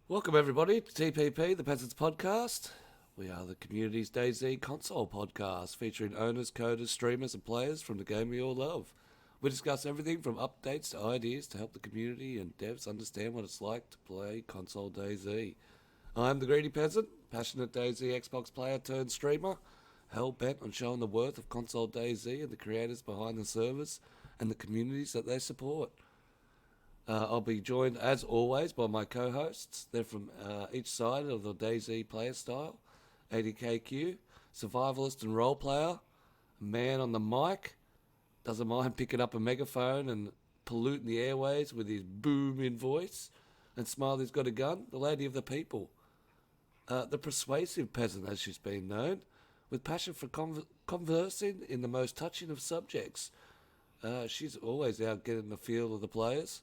Welcome everybody to TPP The Peasent Podcast. We are the community's DayZ console podcast featuring owners, coders, streamers and players from the game we all love. We discuss everything from updates to ideas to help the community and devs understand what it's like to play console DayZ. I'm the Greedy Peasent, passionate DayZ Xbox player turned streamer, hell-bent on showing the worth of console DayZ and the creators behind the servers and the communities that they support. I'll be joined, as always, by my co-hosts. They're from each side of the DayZ player style. Adkcue, survivalist and role player, a man on the mic, doesn't mind picking up a megaphone and polluting the airways with his booming voice. And SmileysgotaGun, the lady of the people. The persuasive peasant, as she's been known, with passion for conversing in the most touching of subjects. She's always out getting the feel of the players.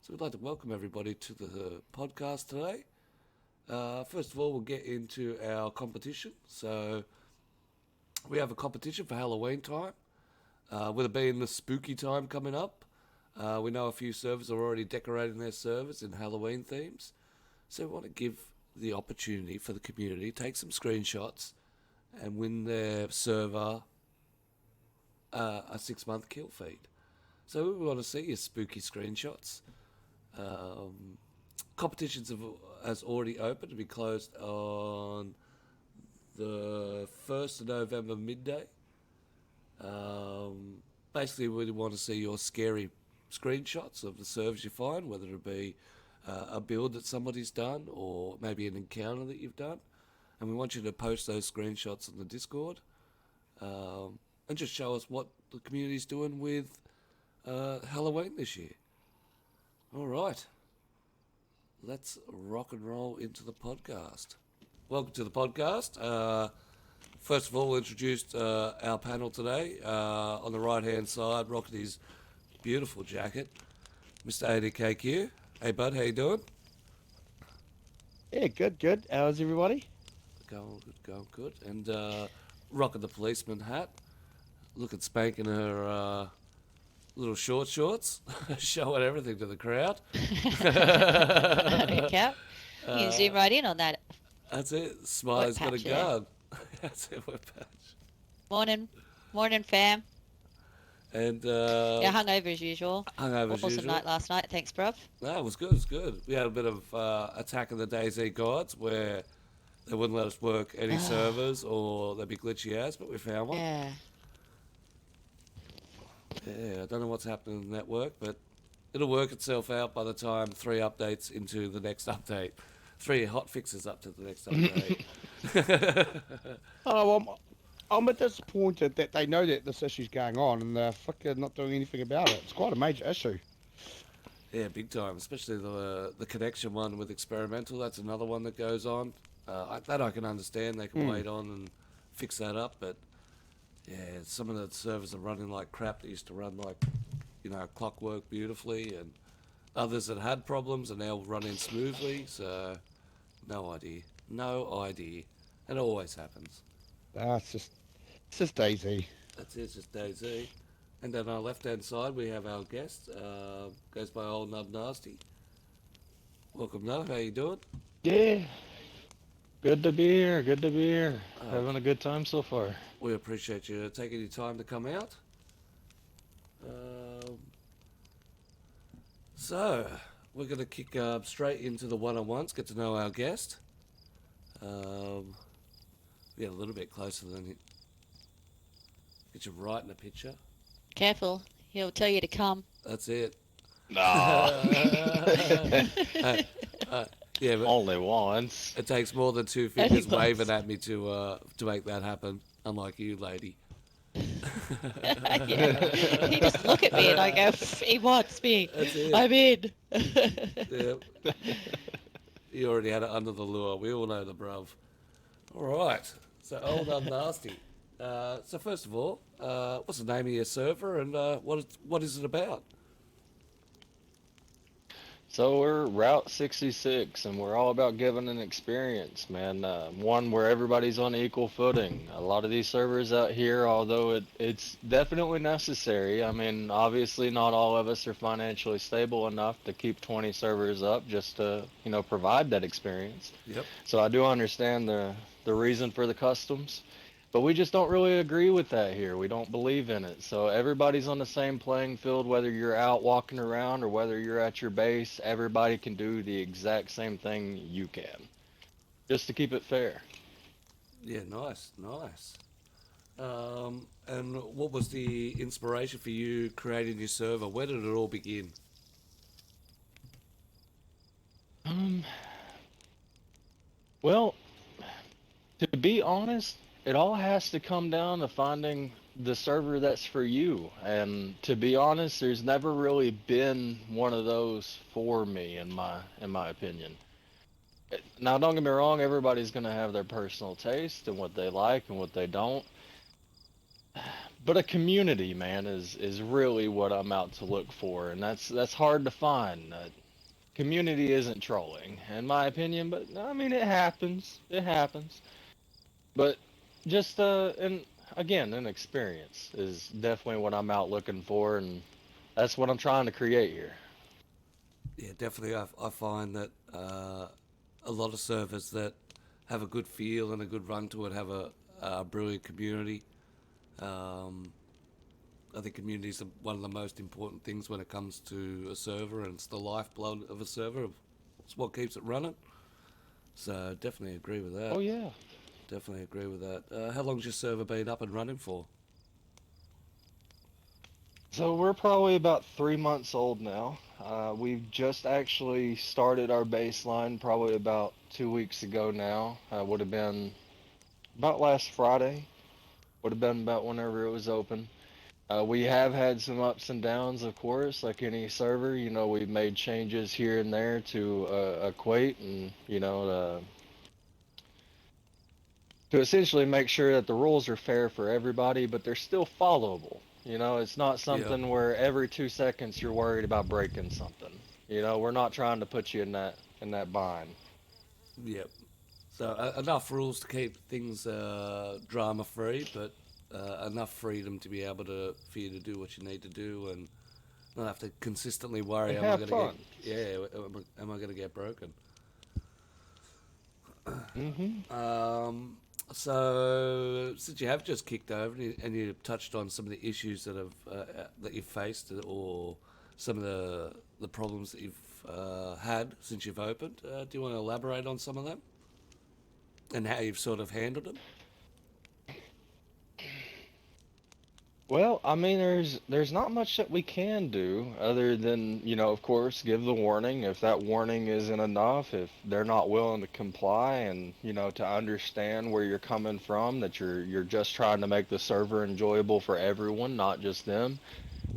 So we'd like to welcome everybody to the podcast today. First of all, we'll get into our competition. So we have a competition for Halloween time. With it being the spooky time coming up, we know a few servers are already decorating their servers in Halloween themes. So we want to give the opportunity for the community to take some screenshots and win their server a 6-month kill feed. So we want to see your spooky screenshots. Competitions has already opened to be closed on the 1st of November midday. Basically, we want to see your scary screenshots of the servers you find, whether it be a build that somebody's done or maybe an encounter that you've done. And we want you to post those screenshots on the Discord and just show us what the community's doing with Halloween this year. All right, let's rock and roll into the podcast. Welcome to the podcast. First of all, we'll introduce our panel today. On the right-hand side, rocking his beautiful jacket, Mr. Adkcue. Hey, bud, how you doing? Yeah, good. How's everybody? Going good. And rocking the policeman hat, looking spanking her little shorts, showing everything to the crowd. Okay. You can zoom right in on that. That's it. Smiley's got a gun. That's it. We're patch. Morning, fam. And Yeah, hungover as usual. hungover as Awesome usual. night last night. Thanks, bruv. No, it was good. It was good. We had a bit of Attack of the DayZ gods where they wouldn't let us work any servers or they'd be glitchy as, but we found one. Yeah. Yeah, I don't know what's happening in the network, but it'll work itself out by the time 3 updates into the next update. 3 hot fixes up to the next update. I'm disappointed that they know that this issue's going on and they're fucking not doing anything about it. It's quite a major issue. Yeah, big time, especially the connection one with experimental. That's another one that goes on. That I can understand. They can wait on and fix that up, but yeah, some of the servers are running like crap. They used to run like, clockwork beautifully, and others that had problems are now running smoothly. So, no idea, and it always happens. It's just DayZ. That's it, it's just DayZ. And then on our left-hand side, we have our guest. Goes by Old Nub Nasty. Welcome, Nub. How you doing? Yeah. Good to be here. Having a good time so far. We appreciate you taking your time to come out. So, we're going to kick straight into the one-on-ones, get to know our guest. Get a little bit closer than it. Get you right in the picture. Careful. He'll tell you to come. That's it. No. Yeah, but Only once. it takes more than 2 Only fingers once. waving at me to make that happen. Unlike you, lady. Yeah. He just look at me and I go, he wants me. That's it. I'm in. Yeah. You already had it under the lure. We all know the bruv. All right. So, Old Nub Nasty. So first of all, what's the name of your server and what is it about? So we're Route 66, and we're all about giving an experience, man. One where everybody's on equal footing. A lot of these servers out here, although it's definitely necessary. I mean, obviously not all of us are financially stable enough to keep 20 servers up just to, provide that experience. Yep. So I do understand the reason for the customs. But we just don't really agree with that here. We don't believe in it. So everybody's on the same playing field, whether you're out walking around or whether you're at your base. Everybody can do the exact same thing you can, just to keep it fair. Yeah, nice, nice. And what was the inspiration for you creating your server? Where did it all begin? Um, well, to be honest, it all has to come down to finding the server that's for you. And to be honest, there's never really been one of those for me in my opinion. Now, don't get me wrong, everybody's going to have their personal taste and what they like and what they don't. But a community, man, is really what I'm out to look for, and that's hard to find. Community isn't trolling, in my opinion, but I mean it happens. It happens. But just and again, an experience is definitely what I'm out looking for, and that's what I'm trying to create here. Yeah, definitely. I find that a lot of servers that have a good feel and a good run to it have a brilliant community. Um, I think community is one of the most important things when it comes to a server, and it's the lifeblood of a server. It's what keeps it running. So definitely agree with that. Oh yeah. Definitely agree with that. How long's your server been up and running for? So we're probably about 3 months old now. We've just actually started our baseline probably about 2 weeks ago now. Would have been about last Friday. Would have been about whenever it was open. We have had some ups and downs, of course, like any server. We've made changes here and there to equate and, to essentially make sure that the rules are fair for everybody, but they're still followable. It's not Yeah. something where every 2 seconds you're worried about breaking something. We're not trying to put you in that bind. Yep. So enough rules to keep things drama free, but enough freedom to be able to for you to do what you need to do and not have to consistently worry, And am I have going to get fun. am I going to get broken? Hmm. So since you have just kicked over and you touched on some of the issues that have that you've faced or some of the problems that you've had since you've opened, do you want to elaborate on some of them and how you've sort of handled them? Well, I mean, there's not much that we can do other than, of course, give the warning. If that warning isn't enough, if they're not willing to comply and, to understand where you're coming from, that you're just trying to make the server enjoyable for everyone, not just them.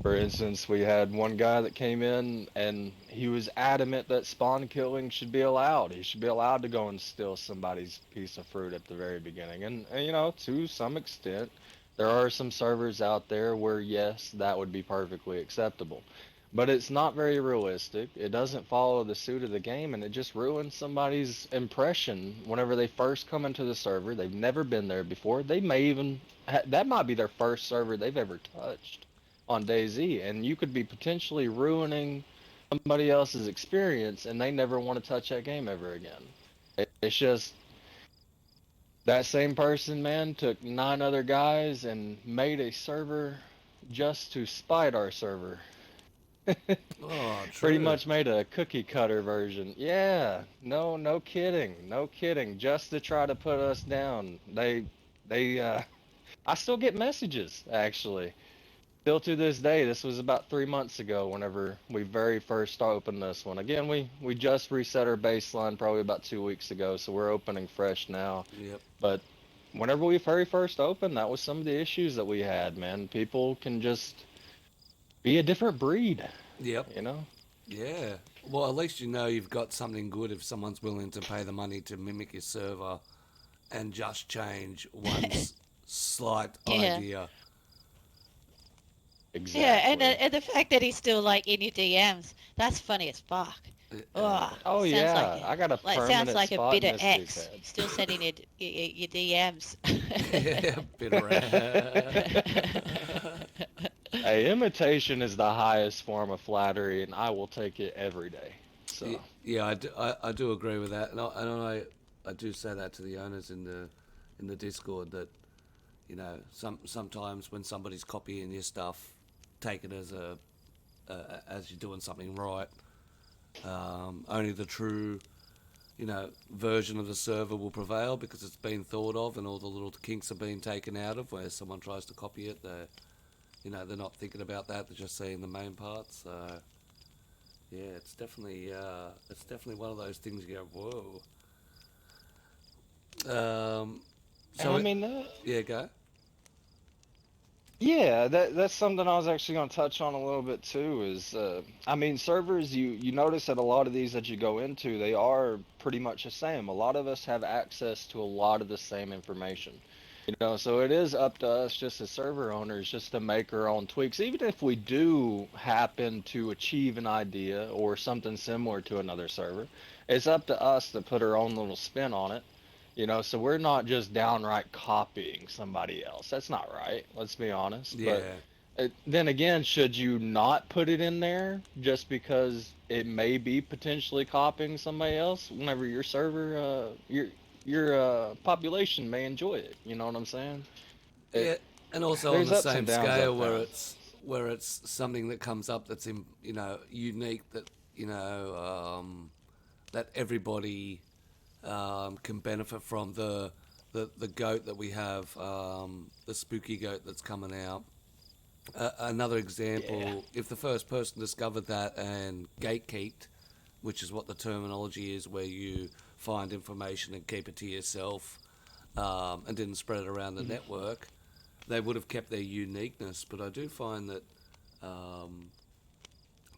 For instance, we had one guy that came in and he was adamant that spawn killing should be allowed. He should be allowed to go and steal somebody's piece of fruit at the very beginning. And to some extent, there are some servers out there where, yes, that would be perfectly acceptable. But it's not very realistic. It doesn't follow the suit of the game, and it just ruins somebody's impression whenever they first come into the server. They've never been there before. They may even, that might be their first server they've ever touched on DayZ, and you could be potentially ruining somebody else's experience, and they never want to touch that game ever again. It's just that same person, man, took 9 other guys and made a server just to spite our server. Oh, Pretty true. much made a cookie cutter version. Yeah, no kidding, no kidding. Just to try to put us down. I still get messages actually. Still to this day, this was about 3 months ago whenever we very first opened this one. Again, we just reset our baseline probably about 2 weeks ago, so we're opening fresh now. Yep. But whenever we very first opened, that was some of the issues that we had, man. People can just be a different breed, Yep. you know? Yeah. Well, at least you know you've got something good if someone's willing to pay the money to mimic your server and just change one slight Yeah. idea. Yeah, Exactly. and the fact that he's still like in your DMs, that's funny as fuck. Oh, Oh sounds yeah, like I got a sounds permanent like a spot in bitter this dude's ex head. still sending your DMs. Yeah, bitter. Hey, imitation is the highest form of flattery, and I will take it every day. So, Yeah, I do agree with that, and I do say that to the owners in the Discord that sometimes when somebody's copying your stuff, take it as as you're doing something right. Only the true version of the server will prevail because it's been thought of and all the little kinks have been taken out of. Where someone tries to copy it, they're not thinking about that. They're just seeing the main parts. So yeah, it's definitely one of those things you go, whoa. and So I it, mean, yeah, go. yeah, that's something I was actually going to touch on a little bit too. Is I mean, servers. You notice that a lot of these that you go into, they are pretty much the same. A lot of us have access to a lot of the same information. So it is up to us just as server owners just to make our own tweaks. Even if we do happen to achieve an idea or something similar to another server, it's up to us to put our own little spin on it. So we're not just downright copying somebody else. That's not right. Let's be honest. But Yeah, then again, should you not put it in there just because it may be potentially copying somebody else whenever your server, your population may enjoy it. You know what I'm saying? It yeah, and also on There's the ups same and downs scale up where down. it's something that comes up that's unique that that everybody can benefit from the goat that we have, the spooky goat that's coming out. Another Yeah. example, if the first person discovered that and gatekeeped, which is what the terminology is, where you find information and keep it to yourself and didn't spread it around the Mhm. network, they would have kept their uniqueness. But I do find that um,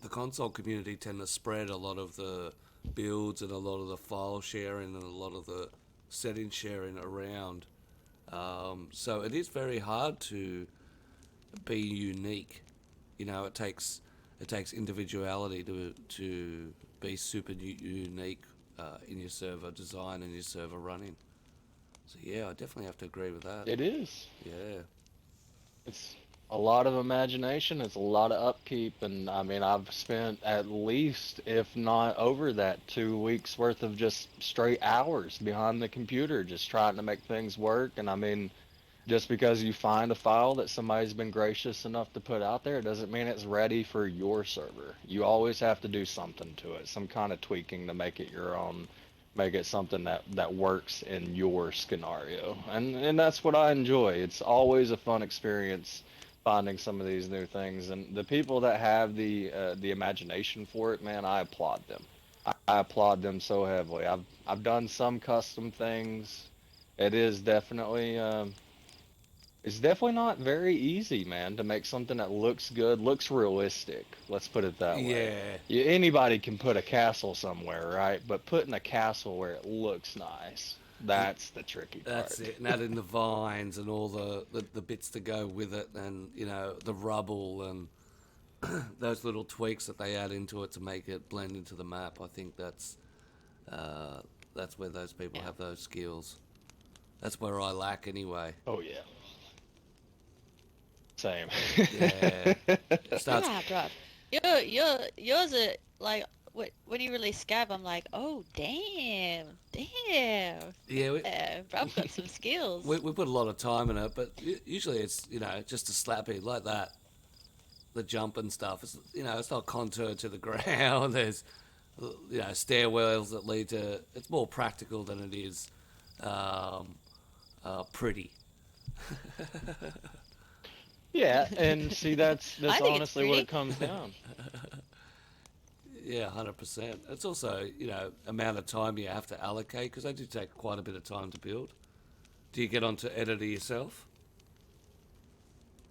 the console community tend to spread a lot of the builds and a lot of the file sharing and a lot of the setting sharing around. So it is very hard to be unique. It takes individuality to be super unique in your server design and your server running. So yeah, I definitely have to agree with that. It is. Yeah, It's a lot of imagination. It's a lot of upkeep, and I mean, I've spent at least, if not over that, 2 weeks worth of just straight hours behind the computer, just trying to make things work. And I mean, just because you find a file that somebody's been gracious enough to put out there, it doesn't mean it's ready for your server. You always have to do something to it, some kind of tweaking to make it your own, make it something that works in your scenario. And that's what I enjoy. It's always a fun experience finding some of these new things, and the people that have the imagination for it, man, I applaud them. I applaud them so heavily. I've done some custom things. It is definitely it's definitely not very easy, man, to make something that looks good, looks realistic. Let's put it that way. yeah, Anybody can put a castle somewhere, right? But putting a castle where it looks nice, and that's the tricky that's part. it. And adding the vines and all the bits to go with it, and the rubble and those little tweaks that they add into it to make it blend into the map. I think uh, that's where those people Yeah. have those skills. That's where I lack anyway. Oh yeah, same. Yeah, it starts. Yeah, bro. Yours are like when you release Scab, I'm like, oh damn, Yeah, yeah, bruv got some skills. we put a lot of time in it, but usually it's just a slappy like that. The jump and stuff. It's not contour to the ground. There's stairwells that lead to. It's more practical than it is um, pretty. Yeah, and see, that's I think it's honestly what pretty. it comes down. Yeah, 100%. It's also amount of time you have to allocate because they do take quite a bit of time to build. Do you get onto editor yourself?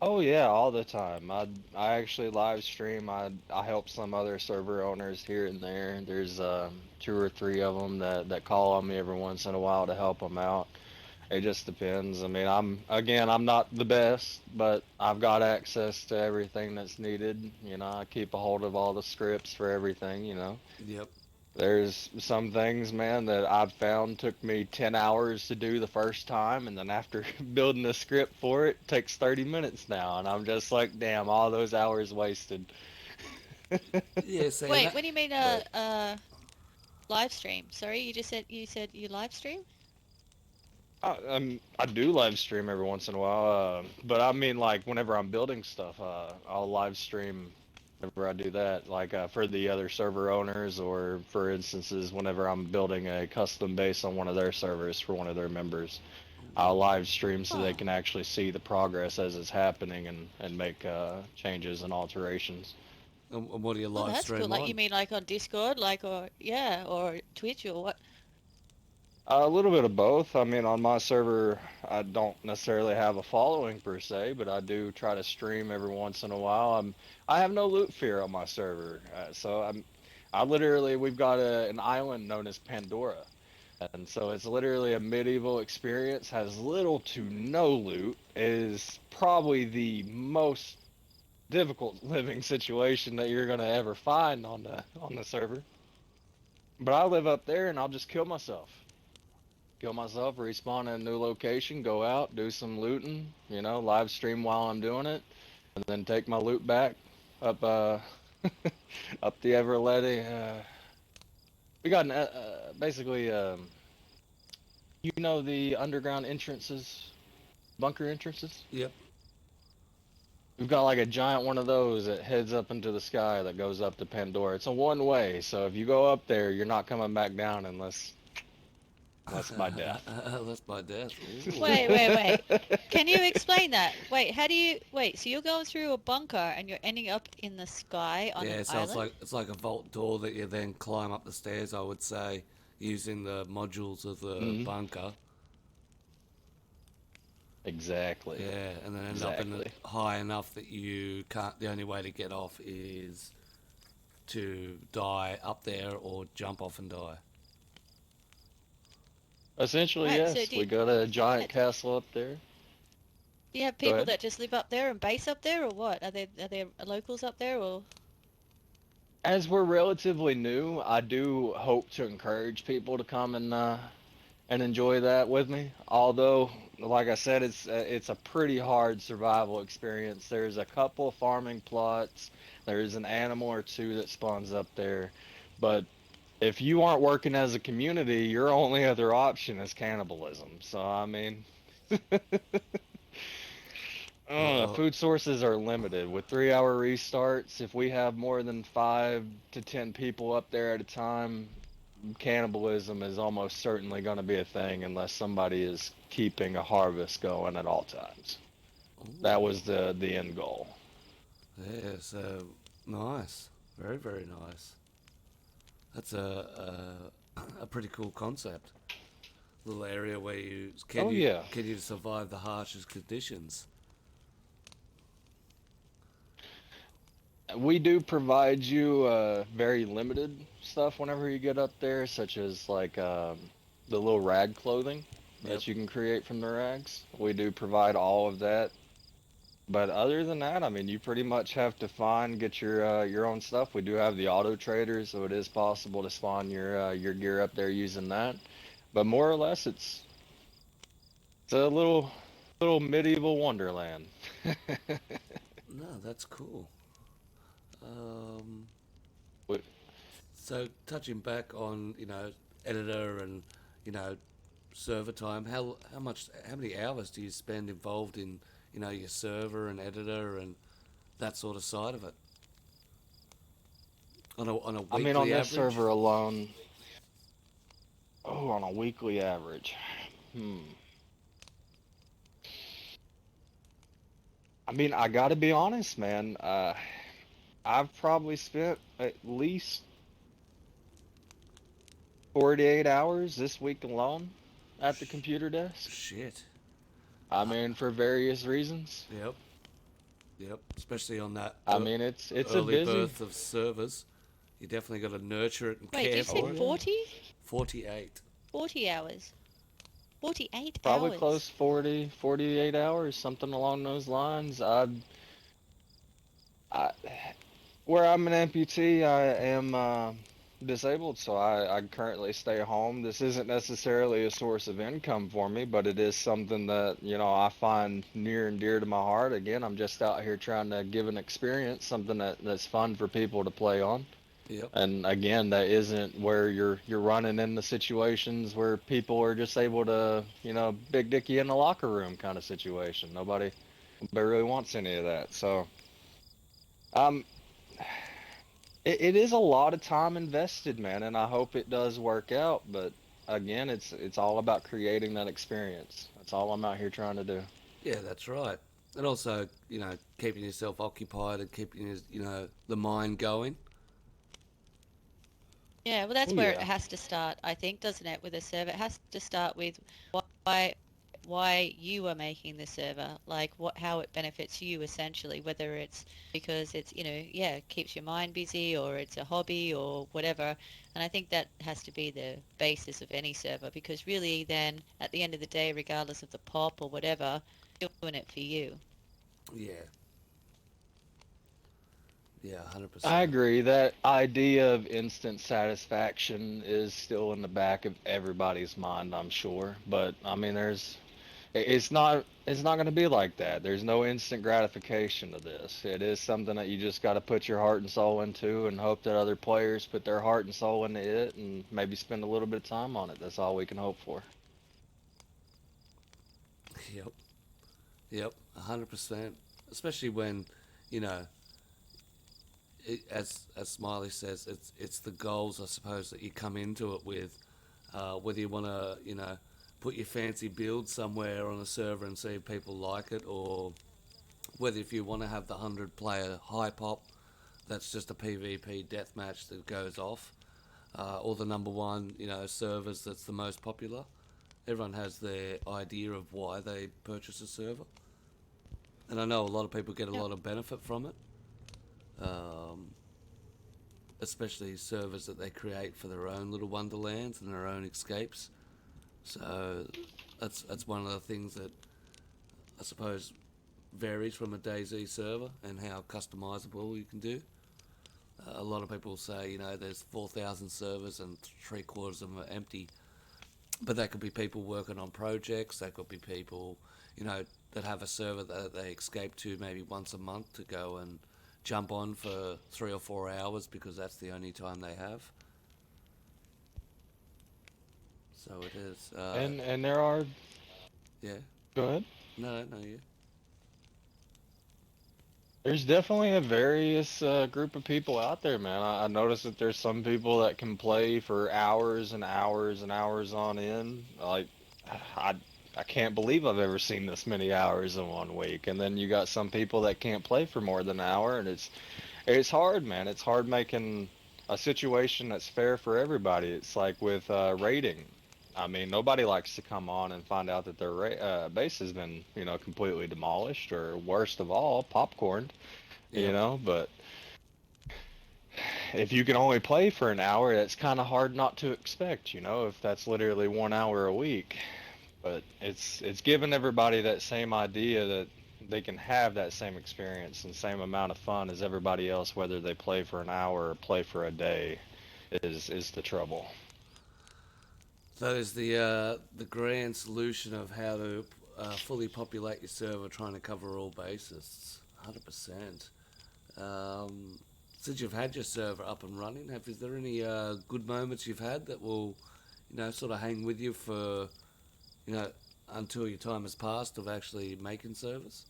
Oh yeah, all the time. I actually live stream. I help some other server owners here and there. There's two or three of them that call on me every once in a while to help them out. It just depends. I mean, I'm not the best, but I've got access to everything that's needed. I keep a hold of all the scripts for everything. Yep. There's some things, man, that I've found took me 10 hours to do the first time, and then after building a script for it, takes 30 minutes now, and I'm just like, damn, all those hours wasted. Yeah, see, Wait, what do you mean But live stream? Sorry, you said you live stream? I do live stream every once in a while, but I mean like whenever I'm building stuff, I'll live stream whenever I do that, like for the other server owners, or for instances whenever I'm building a custom base on one of their servers for one of their members. I'll live stream so they Oh. can actually see the progress as it's happening and make changes and alterations. and what do you Oh, live that's cool. stream Like you on? mean like on Discord, like or yeah, or Twitch or what? A little bit of both. I mean, on my server, I don't necessarily have a following per se, but I do try to stream every once in a while. I have no loot fear on my server, I literally, we've got an island known as Pandora, and so it's literally a medieval experience. Has little to no loot. Is probably the most difficult living situation that you're gonna ever find on the server. But I live up there, and I'll just kill myself, respawn in a new location, go out, do some looting, live stream while I'm doing it, and then take my loot back up up the Everleady. We got basically the underground entrances, bunker entrances. Yep. We've got like a giant one of those that heads up into the sky that goes up to Pandora. It's a one way, so if you go up there, you're not coming back down unless by death. That's my death. Ooh. Wait. Can you explain that? Wait, so you're going through a bunker and you're ending up in the sky on Yeah, an so island? it's like a vault door that you then climb up the stairs, I would say, using the modules of the Hmm. bunker. Exactly. Yeah, and then end up in the Exactly. high enough that you can't. The only way to get off is to die up there or jump off and die. Essentially, Right, so yes. We got a giant uh, castle up there. do you have Go people ahead. that just live up there and base up there, or what? Are there locals up there, or? As we're relatively new, I do hope to encourage people to come and enjoy that with me. Although, like I said, it's a pretty hard survival experience. There's a couple farming plots. There's an animal or two that spawns up there, but if you aren't working as a community, your only other option is cannibalism. So I mean, Oh, food sources are limited with 3 hour restarts. If we have more than 5 to 10 people up there at a time, cannibalism is almost certainly going to be a thing unless somebody is keeping a harvest going at all times. That ooh, was the end goal. yeah. So nice, very very nice. That's a pretty cool concept. Little area where you Oh yeah. can you survive the harshest conditions. We do provide you very limited stuff whenever you get up there, such as like the little rag clothing Yep. that you can create from the rags. We do provide all of that. But other than that, I mean, you pretty much have to get your own stuff. We do have the auto traders, so it is possible to spawn your gear up there using that. But more or less, it's a little medieval wonderland. No, that's cool. Um, What- so touching back on editor and you know server time, how many hours do you spend involved in your server and editor and that sort of side of it on a I mean, on weekly this average? server alone, oh, on a weekly average, hmm. I mean, I gotta be honest, man. I've probably spent at least 48 hours this week alone at the Sh- computer desk. Shit. I Uh, mean, for various reasons. yep. Yep. Especially on that I mean, it's a early busy. birth of servers, you definitely got to nurture it and Wait, did care you say Oh for it. yeah, 40? 48. 40 hours. 48 probably hours. close 40, 48 hours, something along those lines. I where I'm an amputee, I am. disabled, so I currently stay home. This isn't necessarily a source of income for me, but it is something that, I find near and dear to my heart. Again, I'm just out here trying to give an experience, something that's fun for people to play on. Yep. And again, that isn't where you're running into situations where people are just able to, big dick you in the locker room kind of situation. Nobody really wants any of that. So, um, it is a lot of time invested, man, and I hope it does work out. But again, it's all about creating that experience. That's all I'm out here trying to do. Yeah, that's right. And also, keeping yourself occupied and keeping the mind going. Yeah, well, that's Oh where it yeah. has to start, I think, doesn't it, with a server? It has to start with why why you are making the server, like how it benefits you essentially, whether it's because it's, yeah, keeps your mind busy or it's a hobby or whatever. And I think that has to be the basis of any server because really then at the end of the day, regardless of the pop or whatever, you're doing it for you. Yeah. Yeah, I 100%. agree. That idea of instant satisfaction is still in the back of everybody's mind, I'm sure. But I mean, it's not going to be like that. There's no instant gratification to this. It is something that you just got to put your heart and soul into and hope that other players put their heart and soul into it and maybe spend a little bit of time on it. That's all we can hope for. Yep. Yep. 100%. Especially when, you know, as Smiley says, it's the goals I suppose that you come into it with. Whether you want to, put your fancy build somewhere on a server and see if people like it, or whether if you want to have the 100-player high pop, that's just a PvP deathmatch that goes off, or the number one, servers that's the most popular. Everyone has their idea of why they purchase a server, and I know a lot of people get a Yep. lot of benefit from it. Um, Especially servers that they create for their own little wonderlands and their own escapes. So that's one of the things that I suppose varies from a DayZ server and how customizable you can do. A lot of people say, there's 4,000 servers and three quarters of them are empty. But that could be people working on projects. That could be people, that have a server that they escape to maybe once a month to go and jump on for 3 or 4 hours because that's the only time they have. So it is. And there are, Yeah. go ahead. No, no, yeah. There's definitely a various group of people out there, man. I noticed that there's some people that can play for hours and hours and hours on end. Like, I, I can't believe I've ever seen this many hours in one week. And then you got some people that can't play for more than an hour, and it's hard, man. It's hard making a situation that's fair for everybody. It's like with raiding. I mean, nobody likes to come on and find out that their base has been, completely demolished, or worst of all, popcorned. Yep. But if you can only play for an hour, that's kind of hard not to expect, if that's literally 1 hour a week. But it's giving everybody that same idea that they can have that same experience and same amount of fun as everybody else, whether they play for an hour or play for a day, is the trouble. So there's the grand solution of how to fully populate your server, trying to cover all bases. 100%. Since you've had your server up and running, is there any good moments you've had that will, sort of hang with you for, you know, until your time has passed of actually making servers?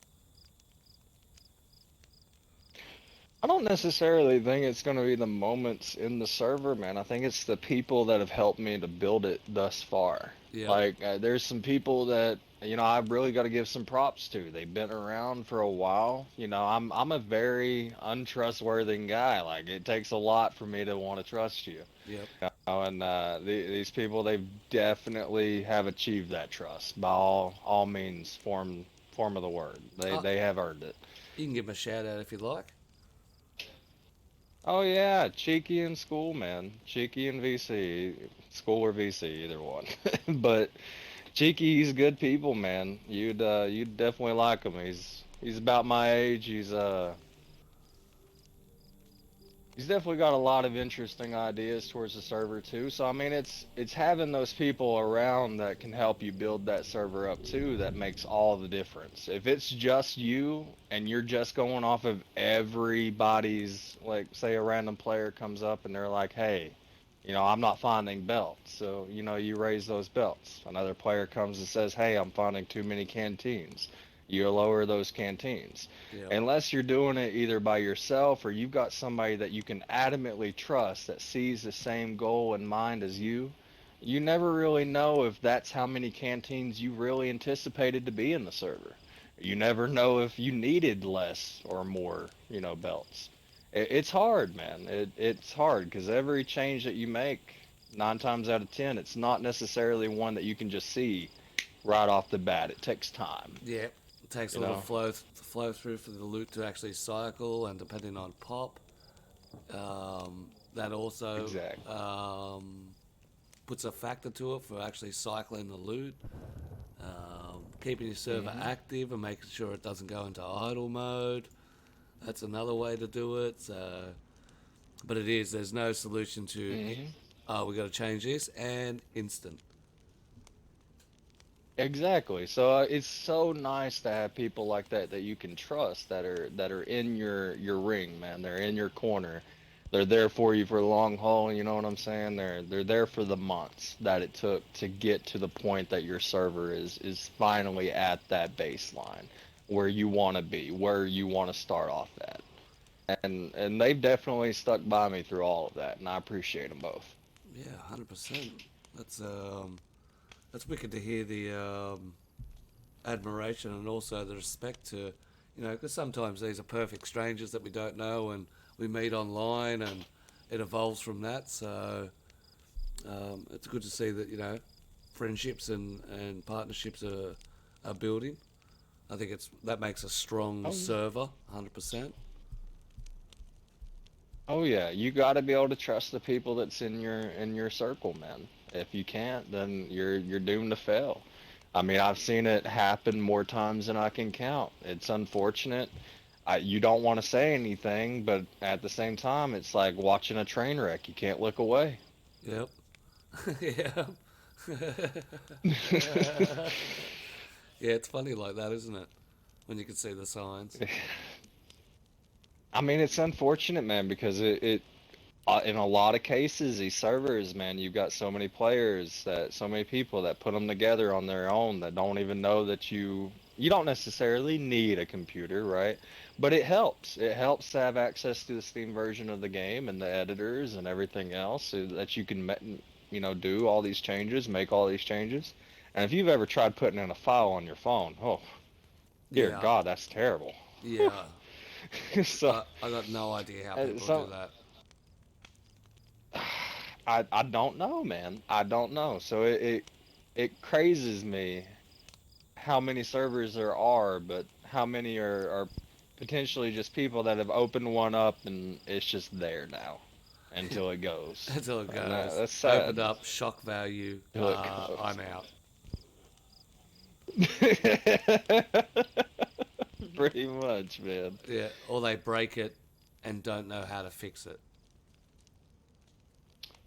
I don't necessarily think it's going to be the moments in the server, man. I think it's the people that have helped me to build it thus far. Yep. Like, there's some people that, I've really got to give some props to. They've been around for a while. I'm a very untrustworthy guy. Like, it takes a lot for me to want to trust you. Yep. And these people, they definitely have achieved that trust by all means, form of the word. They Oh, they have earned it. you can give them a shout out if you like. Oh yeah, Cheeky in school, man. Cheeky in VC, school or VC, either one. But Cheeky, he's good people, man. You'd definitely like him. He's about my age. He's definitely got a lot of interesting ideas towards the server too. So I mean, it's having those people around that can help you build that server up too that makes all the difference. If it's just you and you're just going off of everybody's, like, say a random player comes up and they're like, "Hey, I'm not finding belts." So, you raise those belts. Another player comes and says, "Hey, I'm finding too many canteens." You lower those canteens. Yeah. Unless you're doing it either by yourself or you've got somebody that you can adamantly trust that sees the same goal in mind as you never really know if that's how many canteens you really anticipated to be in the server. You never know if you needed less or more, belts. It's hard, man. It's hard because every change that you make, 9 times out of 10, it's not necessarily one that you can just see right off the bat. It takes time, Yeah, it takes a you little know? flow through for the loot to actually cycle, and depending on pop, that also Exactly. puts a factor to it for actually cycling the loot, keeping your server active and making sure it doesn't go into idle mode. That's another way to do it. So, but there's no solution to, hmm oh, we got to change this and instant. Exactly. So it's so nice to have people like that that you can trust that are in your ring, man. They're in your corner. They're there for you for the long haul, you know what I'm saying? They're there for the months that it took to get to the point that your server is finally at that baseline where you want to be, where you want to start off at. And they've definitely stuck by me through all of that, and I appreciate them both. Yeah, 100%. That's that's wicked to hear the admiration and also the respect to, because sometimes these are perfect strangers that we don't know and we meet online and it evolves from that. So it's good to see that, friendships and partnerships are building. I think that makes a strong Oh, server, 100%. oh yeah, you got to be able to trust the people that's in your circle, man. If you can't, then you're doomed to fail. I mean, I've seen it happen more times than I can count. It's unfortunate. You don't want to say anything, but at the same time, it's like watching a train wreck. You can't look away. Yep. Yeah. Yeah, it's funny like that, isn't it? When you can see the signs. I mean, it's unfortunate, man, because in a lot of cases, these servers, man, you've got so many players so many people that put them together on their own that don't even know that you don't necessarily need a computer, right? But it helps. It helps to have access to the Steam version of the game and the editors and everything else so that you can, do all these changes, make all these changes. And if you've ever tried putting in a file on your phone, oh, dear Yeah, God, that's terrible. yeah. So, I got no idea how people do so that. I don't know, man. I don't know. So it crazes me how many servers there are, but how many are potentially just people that have opened one up and it's just there now until it goes. Until it And goes. that's sad. Opened up, shock value, Until it goes. I'm out. Pretty much, man. Yeah, or they break it and don't know how to fix it.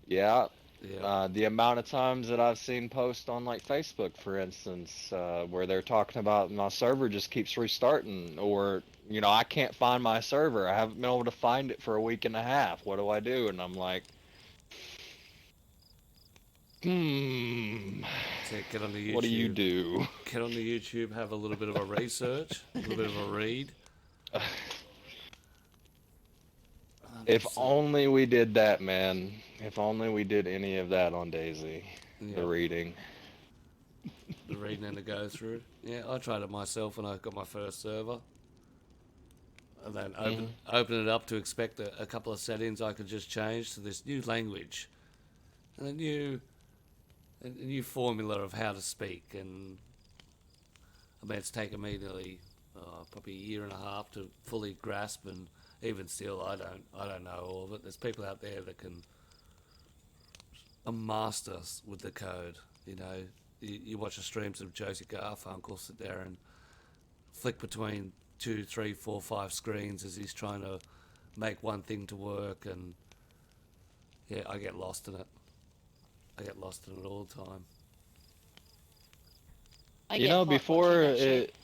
Yeah. Yeah. The amount of times that I've seen posts on like Facebook, for instance, where they're talking about my server just keeps restarting, or I can't find my server. I haven't been able to find it for a week and a half. What do I do? And I'm like, hmm, So get on the what do you YouTube. do? Get on the YouTube, have a little bit of a research, a little bit of a read. If 100%. only we did that, man. If only we did any of that on DayZ. The Yeah, reading. the reading and the go through. Yeah, I tried it myself when I got my first server. And then hmm open it up to expect a couple of settings I could just change to this new language and a new formula of how to speak. And I mean, it's taken me nearly probably a year and a half to fully grasp, and even still, I don't know all of it. There's people out there that can master with the code. You watch the streams of Josie Garfunkel sit there and flick between 2, 3, 4, 5 screens as he's trying to make one thing to work, and yeah, I get lost in it. I get lost in it all the time. I You get know, hot before watching that shit.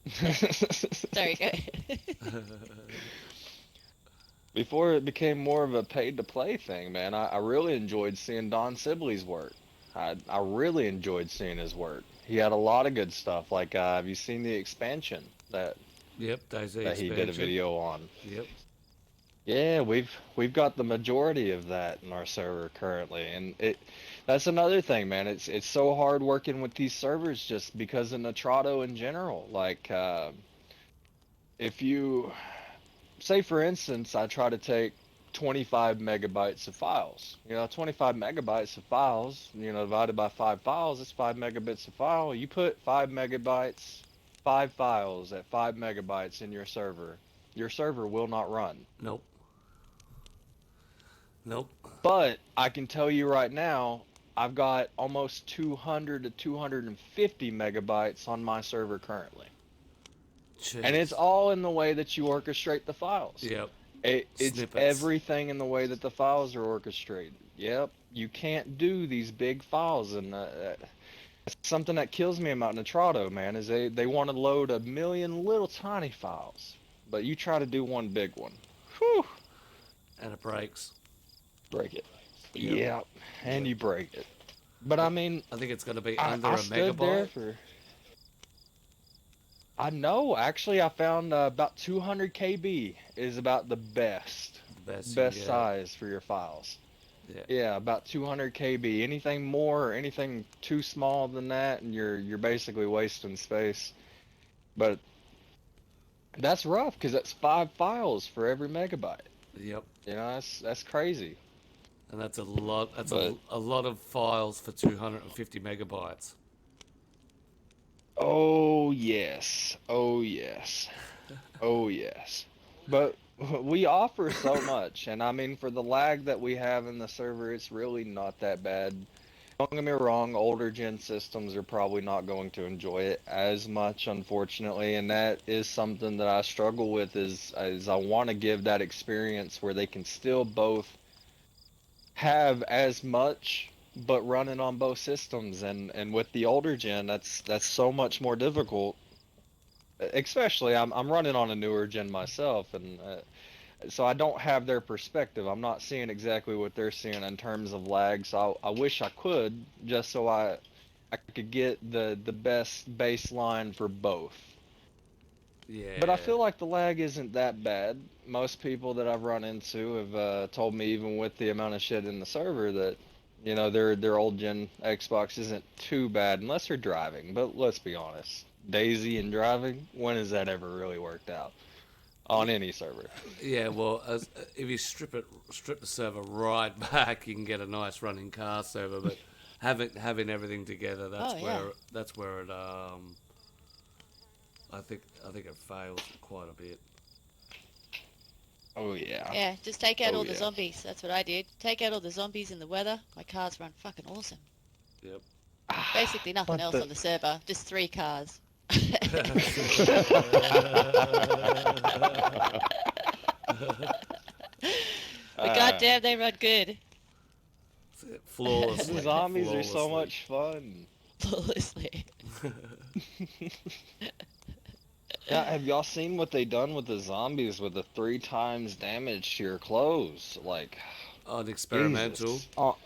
it Sorry, go. before it became more of a paid to play thing, man, I really enjoyed seeing Don Sibley's work. I really enjoyed seeing his work. He had a lot of good stuff. Like, have you seen the expansion Yep, DayZ that he did a expansion. video on? Yep. Yeah, we've got the majority of that in our server currently, and that's another thing, man. It's so hard working with these servers just because of Nitrado in general. Like, if you say, for instance, I try to take 25 megabytes of files. 25 megabytes of files, divided by 5 files, it's 5 megabits a file. You put 5 megabytes, 5 files at 5 megabytes in your server will not run. Nope. Nope. But I can tell you right now, I've got almost 200 to 250 megabytes on my server currently. Jeez. And it's all in the way that you orchestrate the files. Yep. It's Snippets. everything in the way that the files are orchestrated. Yep. You can't do these big files, and that's something that kills me about Nitrado, man, is they want to load a million little tiny files, but you try to do one big one. Whew. And it breaks. Break it. Yep. Yep. And you break it. But I mean, I think it's going to be I under a stood there megabyte. I know. Actually, I found about 200 KB is about the best The best you best can get. size for your files. Yeah. Yeah, about 200 KB. Anything more or anything too small than that, and you're basically wasting space. But that's rough because that's 5 files for every megabyte. Yep. That's crazy. And that's a lot. That's But a lot of files for 250 megabytes. oh yes, oh yes, oh yes. But we offer so much, and I mean, for the lag that we have in the server, it's really not that bad. Don't get me wrong, older gen systems are probably not going to enjoy it as much, unfortunately, and that is something that I struggle with is I want to give that experience where they can still both have as much but running on both systems, and with the older gen, that's so much more difficult. Especially, I'm running on a newer gen myself, and so I don't have their perspective. I'm not seeing exactly what they're seeing in terms of lag. So I wish I could, just so I could get the best baseline for both. Yeah. But I feel like the lag isn't that bad. Most people that I've run into have told me, even with the amount of shit in the server, that their old gen Xbox isn't too bad unless they're driving. But let's be honest, DayZ and driving, when has that ever really worked out on any server? Yeah, well, if you strip the server right back, you can get a nice running car server. But having everything together, that's Oh, yeah. where it I think it fails quite a bit. Oh yeah. Yeah, just take out Oh, all the yeah. zombies. That's what I did. Take out all the zombies and the weather. My cars run fucking awesome. Yep. Basically nothing But else on the server. Just 3 cars. But goddamn, they run good. Flawlessly. The zombies are so Flawlessly. much fun. Flawlessly. Yeah, have y'all seen what they done with the zombies with the 3 times damage to your clothes? Like, On experimental. Jesus. Oh,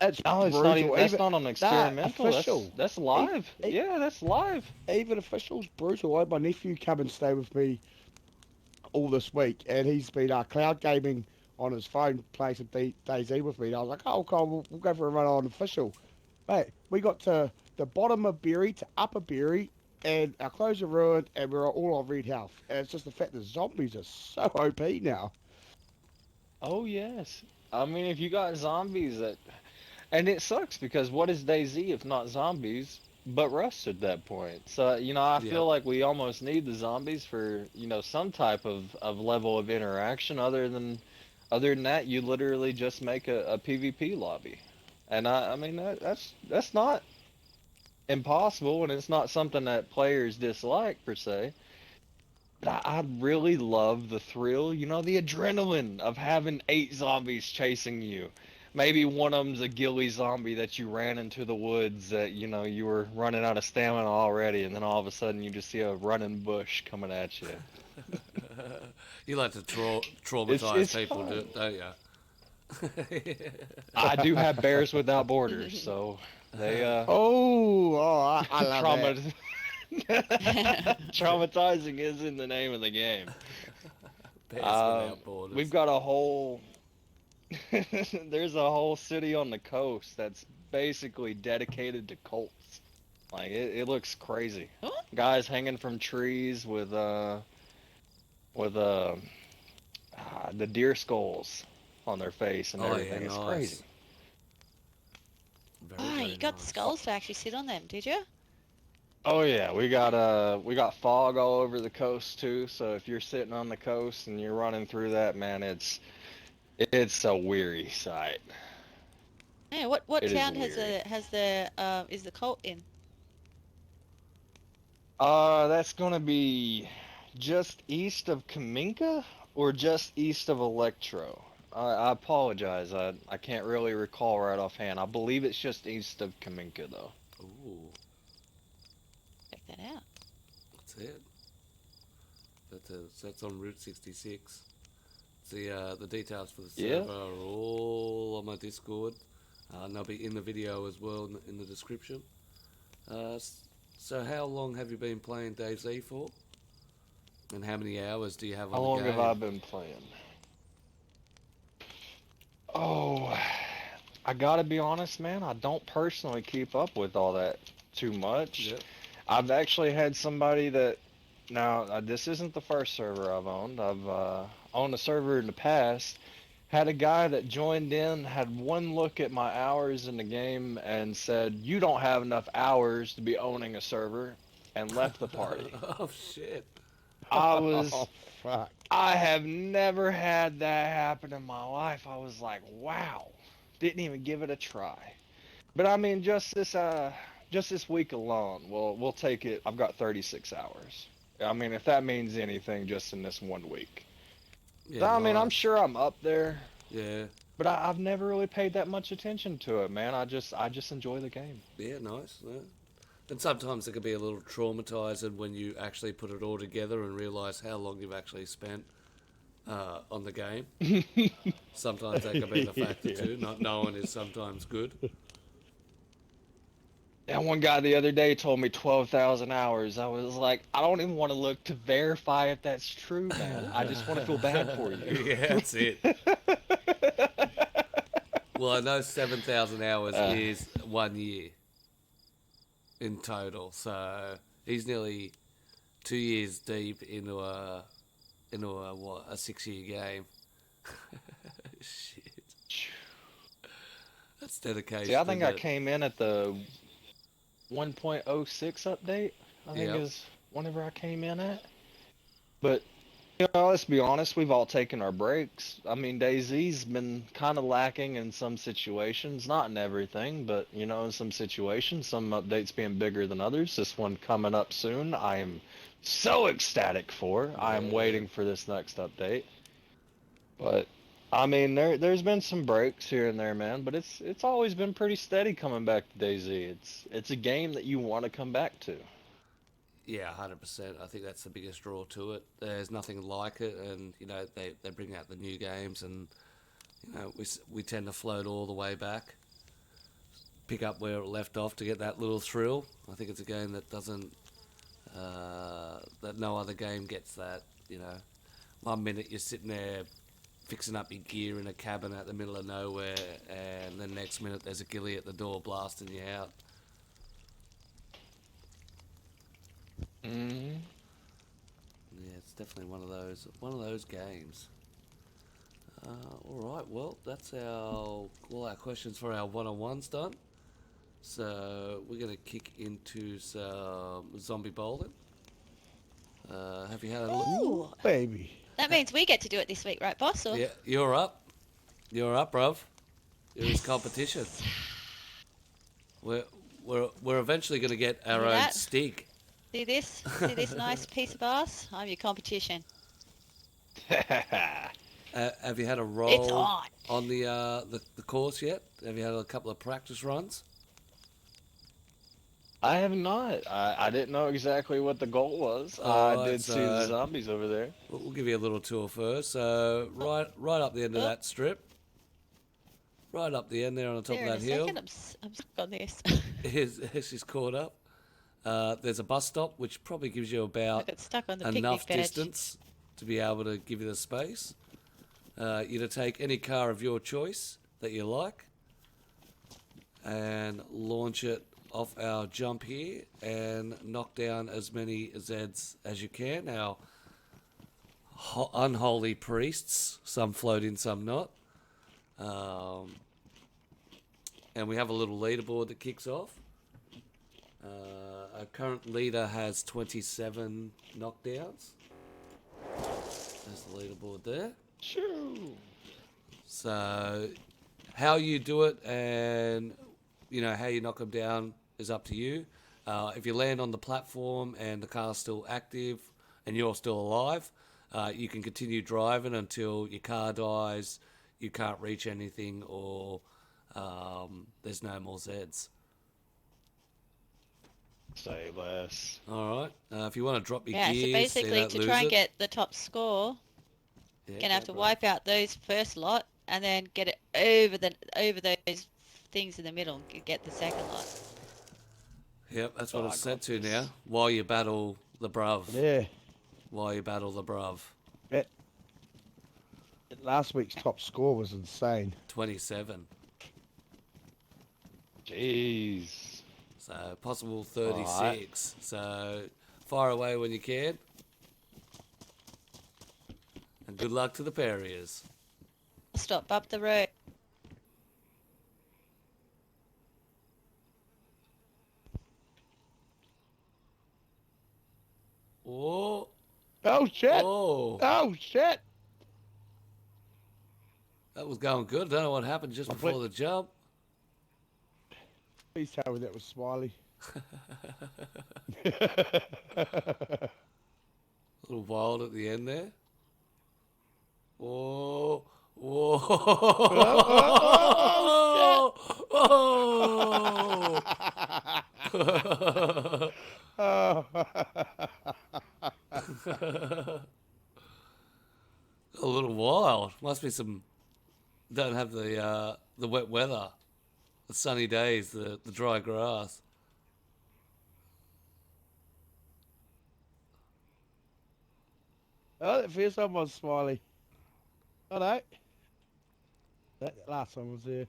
it's No, it's brutal. not even. That's Even not on experimental. official. That's live. Yeah, that's live. Even official's brutal. I had my nephew come and stay with me all this week, and he's been cloud gaming on his phone, playing some DayZ with me. And I was like, oh, Cole, we'll go for a run on official. Mate, we got to the bottom of Berry to upper Berry, and our clothes are ruined, and we're all on red health. And it's just the fact that zombies are so OP now. Oh yes. I mean, if you got zombies that, and it sucks because what is DayZ if not zombies? But Rust at that point. So, I Yep. feel like we almost need the zombies for, some type of level of interaction. Other than that, you literally just make a PvP lobby. And I mean, that's not impossible, and it's not something that players dislike per se. But I really love the thrill, the adrenaline of having 8 zombies chasing you. Maybe one of them's a ghillie zombie that you ran into the woods that, you were running out of stamina already, and then all of a sudden you just see a running bush coming at you. You like to It's traumatize it's people, fun. don't you? I do have Bears Without Borders, so they I love trauma it. traumatizing is in the name of the game. Bears without We've borders. got a whole there's a whole city on the coast that's basically dedicated to cults. Like it looks crazy. Huh? Guys hanging from trees with the deer skulls on their face and Oh yeah, everything. It's crazy. nice. Very, Oh, very you got the nice. skulls to actually sit on them, did you? Oh yeah, we got fog all over the coast too. So if you're sitting on the coast and you're running through that, man, it's a weary sight. Yeah, what It is town weary. is the cult in? That's gonna be just east of Kaminka or just east of Electro. I apologize. I can't really recall right offhand. I believe it's just east of Kaminka though. Ooh, Check that out. that's it. That's on Route 66. The details for the Yeah. server are all on my Discord, and they'll be in the video as well in the description. So how long have you been playing DayZ for? And how many hours do you have How on the long have I game? been playing? Oh, I gotta be honest, man. I don't personally keep up with all that too much. Yep. I've actually had somebody that now this isn't the first server I've owned. I've owned a server in the past. Had a guy that joined in, had one look at my hours in the game, and said, "You don't have enough hours to be owning a server," and left the party. Oh shit. I Oh, was fuck. I have never had that happen in my life. I was like, wow. Didn't even give it a try. But I mean, just this week alone, we'll take it. I've got 36 hours. I mean, if that means anything, just in this one week. So, Yeah, I mean, I'm nice. sure I'm up there, Yeah, but I've never really paid that much attention to it, man. I just enjoy the game. yeah, nice. Yeah. And sometimes it can be a little traumatizing when you actually put it all together and realize how long you've actually spent on the game. Sometimes that can be the factor Yeah. too. Not knowing is sometimes good. That one guy the other day told me 12,000 hours. I was like, I don't even want to look to verify if that's true, man. I just want to feel bad for you. Yeah, that's it. Well, I know 7,000 hours Uh, is 1 year in total, so he's nearly 2 years deep into a what, a 6 year game. Shit, that's See, I dedication, think isn't I it? came in at the 1.06 update, I think Yep. is whenever I came in at. But, let's be honest, we've all taken our breaks. I mean, DayZ's been kind of lacking in some situations, not in everything, but, in some situations, some updates being bigger than others. This one coming up soon, I am so ecstatic for. I am Yeah. waiting for this next update. But I mean, there's been some breaks here and there, man, but it's always been pretty steady coming back to DayZ. It's a game that you want to come back to. Yeah, 100%. I think that's the biggest draw to it. There's nothing like it, and they bring out the new games, and we tend to float all the way back, pick up where it left off to get that little thrill. I think it's a game that doesn't that no other game gets that. You know, 1 minute you're sitting there fixing up your gear in a cabin out the middle of nowhere, and the next minute there's a ghillie at the door blasting you out. Hmm. Yeah, it's definitely one of those games. All right, well, that's all our questions for our one-on-ones done. So we're gonna kick into some zombie bowling. Have you had a look? Ooh, Baby. that means we get to do it this week, right, boss? Or Yeah, you're up. You're up, bruv. There is yes. competition. We're we're eventually gonna get our Hear own that? stick. See this? See this nice piece of ass? I'm your competition. Have you had a It's roll on. the course yet? Have you had a couple of practice runs? I have not. I didn't know exactly what the goal was. I Alright, did see the so zombies over there. we'll give you a little tour first. So right up the end of Oh. that strip, right up the end there on the top There of in that a hill, second. I'm stuck on this. she's caught up. There's a bus stop which probably gives you I about got stuck on the enough picnic bench. distance to be able to give you the space. You to take any car of your choice that you like and launch it off our jump here and knock down as many Zeds as you can. Our unholy priests, some float in, some not. And we have a little leaderboard that kicks off. Our current leader has 27 knockdowns. There's the leaderboard there. Shoo! So how you do it and how you knock them down is up to you. If you land on the platform and the car's still active and you're still alive, you can continue driving until your car dies, you can't reach anything, or there's no more Zeds. Say less. All right. If you want to drop your Yeah, so gears, basically to try and get the top score, yeah, you're gonna have to go, bro. wipe out those first lot and then get it over those things in the middle and get the second lot. Yep, that's what Oh, it's I set got to this. now. While you battle the bruv. Yeah. While you battle the bruv. Last week's top score was insane. 27. Jeez. So possible 36. Alright. So fire away when you can. And good luck to the Perriers. Stop up the road. Oh, Oh shit! oh, Oh shit! that was going good. Don't know what happened just Lovely. before the jump. Please tell me that was Smiley. A little wild at the end there. Whoa, whoa, oh, Oh. a little wild. Must be some. Don't have the wet weather, the sunny days, the dry grass. Oh, that first one was Smiley. Oh no. That last one was there.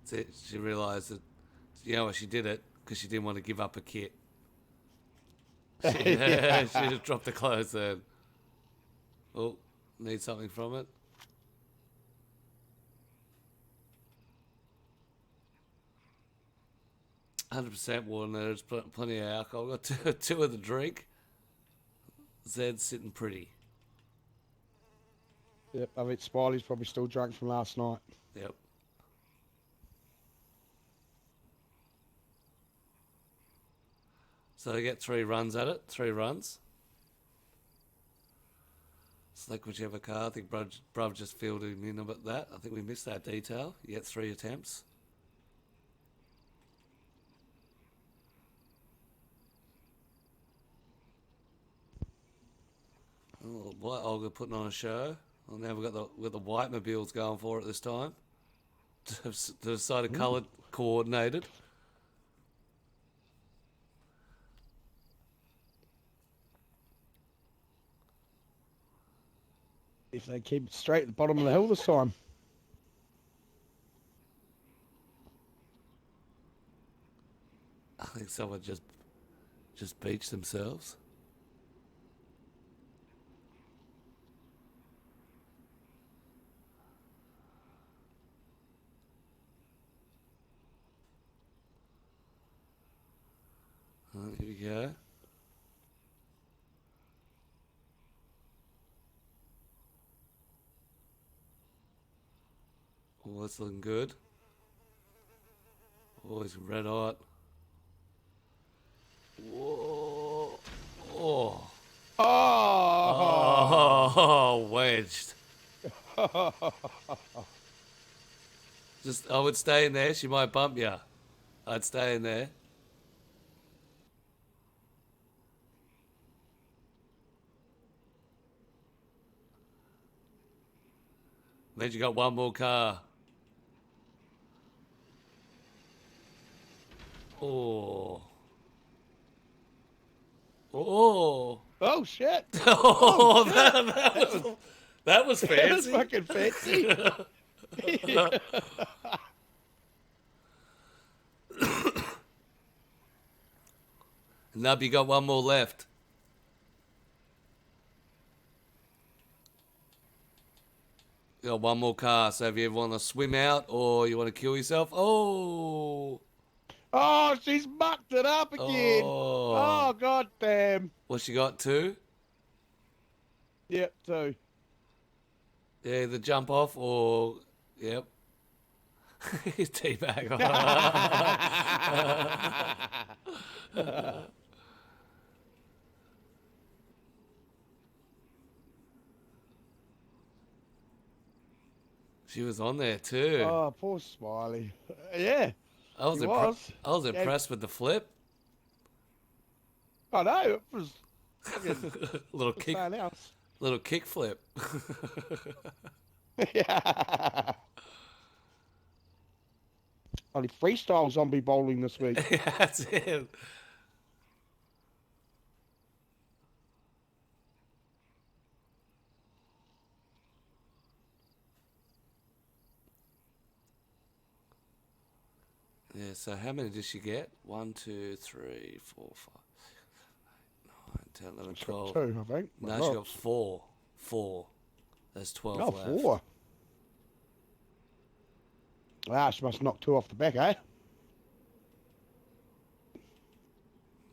So she realised that, what, she did it because she didn't want to give up her kit. She just dropped the clothes then. Oh, need something from it. %, water. There's plenty of alcohol. Got two of the drink. Zed's sitting pretty. Yep, I think Smiley's probably still drunk from last night. Yep. So they get 3 runs at it. 3 runs. Select whichever car. I think Bruv just filled him in about that. I think we missed that detail. You get 3 attempts. Oh, White Olga putting on a show. Well, now we've got the white mobiles going for it this time. The side of coloured coordinated. If they keep it straight at the bottom of the hill this time. I think someone just beached themselves. Here we go. Oh, that's looking good. Oh, he's red hot. Whoa. Oh. Oh! Oh, wedged. I would stay in there. She might bump you. I'd stay in there. Then you got one more car. Oh. Oh. Oh, shit! Oh, shit. that was That was fancy. fucking fancy. Nub, you got one more left. You got one more car, so if you ever want to swim out or you want to kill yourself, oh, Oh, she's mucked it up again. Oh, god damn. What she got, two? Yep, two. Yeah, the jump off or, yep. Teabag. She was on there too. Oh, poor Smiley. Yeah, I was, she was. I was impressed with the flip. I know, it was fucking little kick, something else. little kick flip. Yeah. Only freestyle zombie bowling this week. That's it. Yeah, so how many did she get? 1, 2, 3, 4, 5, 6, 7, 8, 9, 10, 11, She's got 12. two, I think. No, she got 4. 4. There's 12 Oh, left. 4. Ah, she must knock 2 off the back, eh?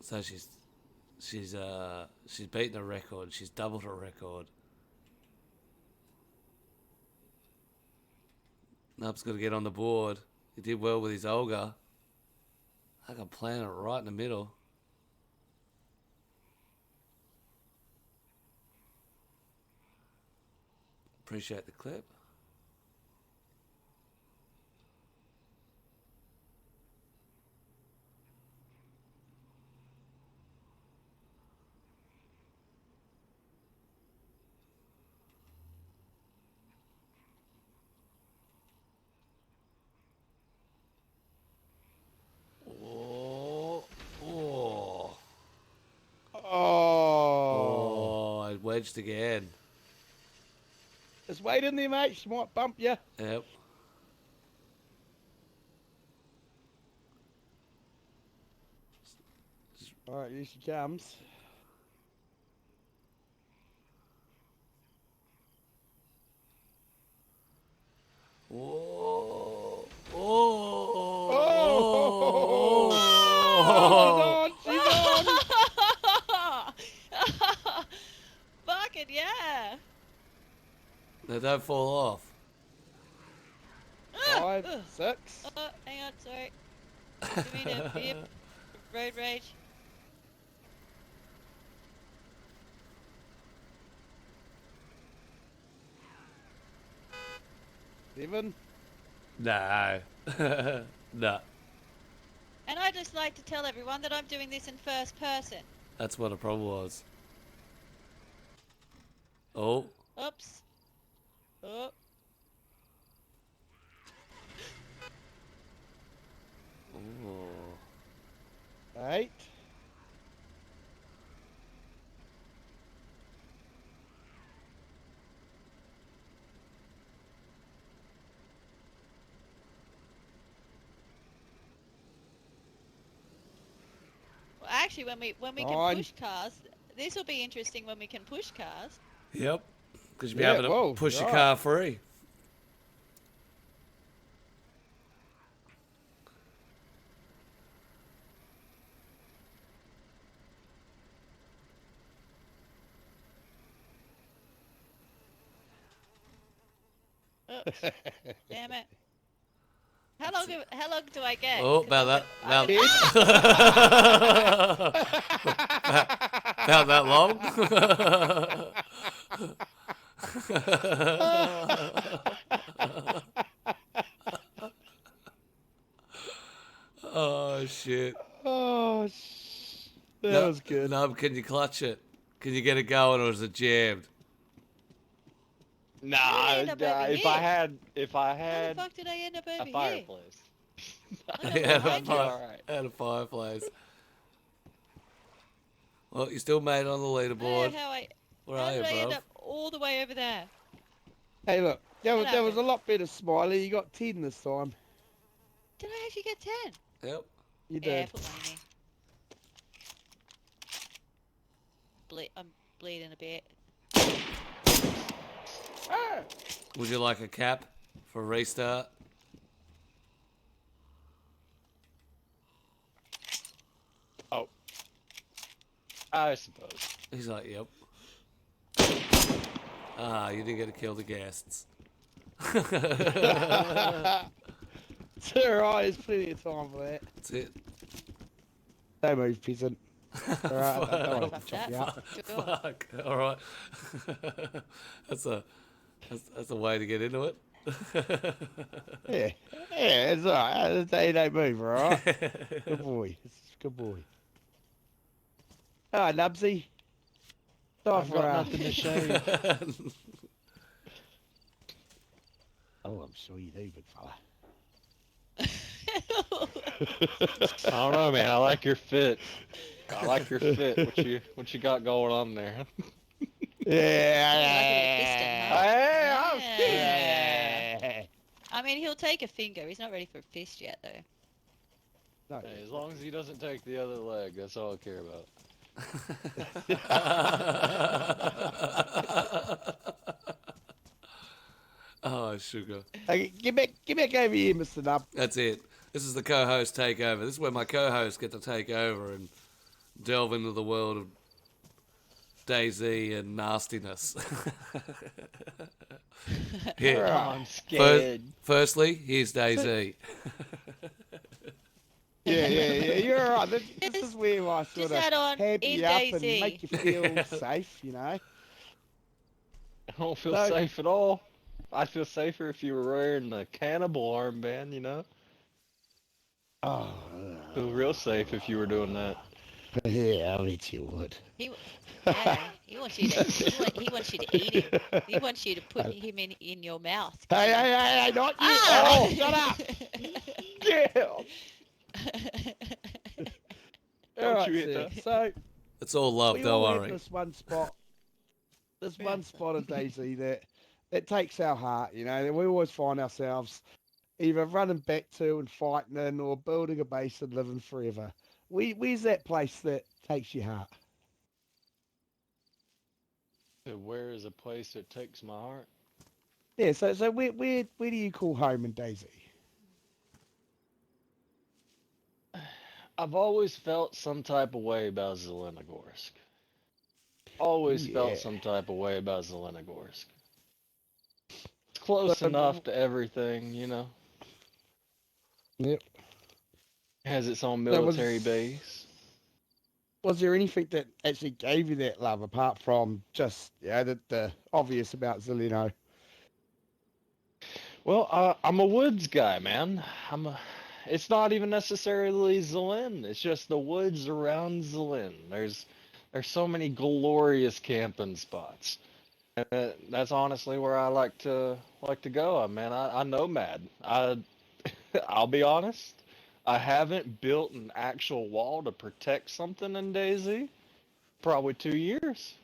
So she's beaten a record. She's doubled her record. Nub's got to get on the board. He did well with his Olga. I can plant it right in the middle. Appreciate the clip. Oh, oh, Oh. oh! I wedged again. Just wait in there, mate. She might bump you. Yep. Alright, here she comes. Oh, oh, Oh! oh, She's on! Fucking yeah. Now don't fall off. 5, 6. Oh, hang on, sorry. Didn't mean to be road rage. Seven. No. No. And I'd just like to tell everyone that I'm doing this in first person. That's what the problem was. Oh. Oops. Oh. Oh. 8. Well, actually, when we can 9. push cars, this will be interesting when we can push cars. Yep. Because you'll be Yeah, able to whoa, push your right. car free. Oops. Damn it. How long do I get? Oh, 'Cause about I'm that. gonna- About that long? Oh, shit. Oh, that No, was good. no, can you clutch it? Can you get it going, or is it jammed? Nah, end up over if here? I had How the had fuck did I end up a over here? fireplace, I'm Had not a, behind you. alright. had a fireplace. Well, you still made it on the I don't leaderboard. know Where how are you, did I end bro? up all the way over there? Hey, look, that What was a happened? lot better, Smiley. You got 10 this time. Did I actually get 10? Yep. You Yeah, did. put money in me. I'm bleeding a bit. Ah! Would you like a cap for a restart? Oh, I suppose. He's like, yep. Ah, you didn't get to kill the guests. It's alright, there's plenty of time for that. That's it. Don't move, peasant. Alright, I don't want to Fuck chop that. you up. Sure. Fuck. All right. that's a way to get into it. Yeah, it's alright. They don't move, alright? Good boy. Good boy. Alright, Nubsy. Time I've for got nothing to shave. Oh, I'm sure you do, big fella. I don't know, man. I like your fit. I like your fit. What you got going on there? Yeah. Hey, I'm Yeah. I mean, he'll take a finger. He's not ready for a fist yet, though. No, Hey, as long as he doesn't take the other leg, that's all I care about. Oh, sugar. hey, get back over here, Mr. Nub. That's it. This is the co-host takeover. This is where my co-hosts get to take over and delve into the world of DayZ and nastiness. Here, I'm scared. firstly, here's DayZ. Yeah. You're alright. This is where I sort Just of add on hamp in you up and DayZ. make you feel safe, you know. I don't feel No. safe at all. I'd feel safer if you were wearing the cannibal armband, you know? Oh, Feel real safe if you were doing that. yeah, I bet you would. He wants you to. He wants you to eat him. He wants you to put him in your mouth. Hey, not you. Ah! Oh, shut up. Yeah! Alright, you hit sir. that. So, It's all love, we don't all have worry. this one spot. This one spot of DayZ that takes our heart, you know, and we always find ourselves either running back to and fighting in or building a base and living forever. Where's that place that takes your heart? Where is a place that takes my heart? Yeah, so where do you call home in DayZ? I've always felt some type of way about Zelenogorsk. Always felt Yeah. some type of way about Zelenogorsk. It's close So- enough to everything, you know? Yep. Has its own That was- military base. Was there anything that actually gave you that love apart from just, the obvious about Zeleno? Well, I'm a woods guy, man. It's not even necessarily Zelen. It's just the woods around Zelen. There's so many glorious camping spots. And that's honestly where I like to go. Man, I nomad. I'll be honest. I haven't built an actual wall to protect something in DayZ. Probably 2 years.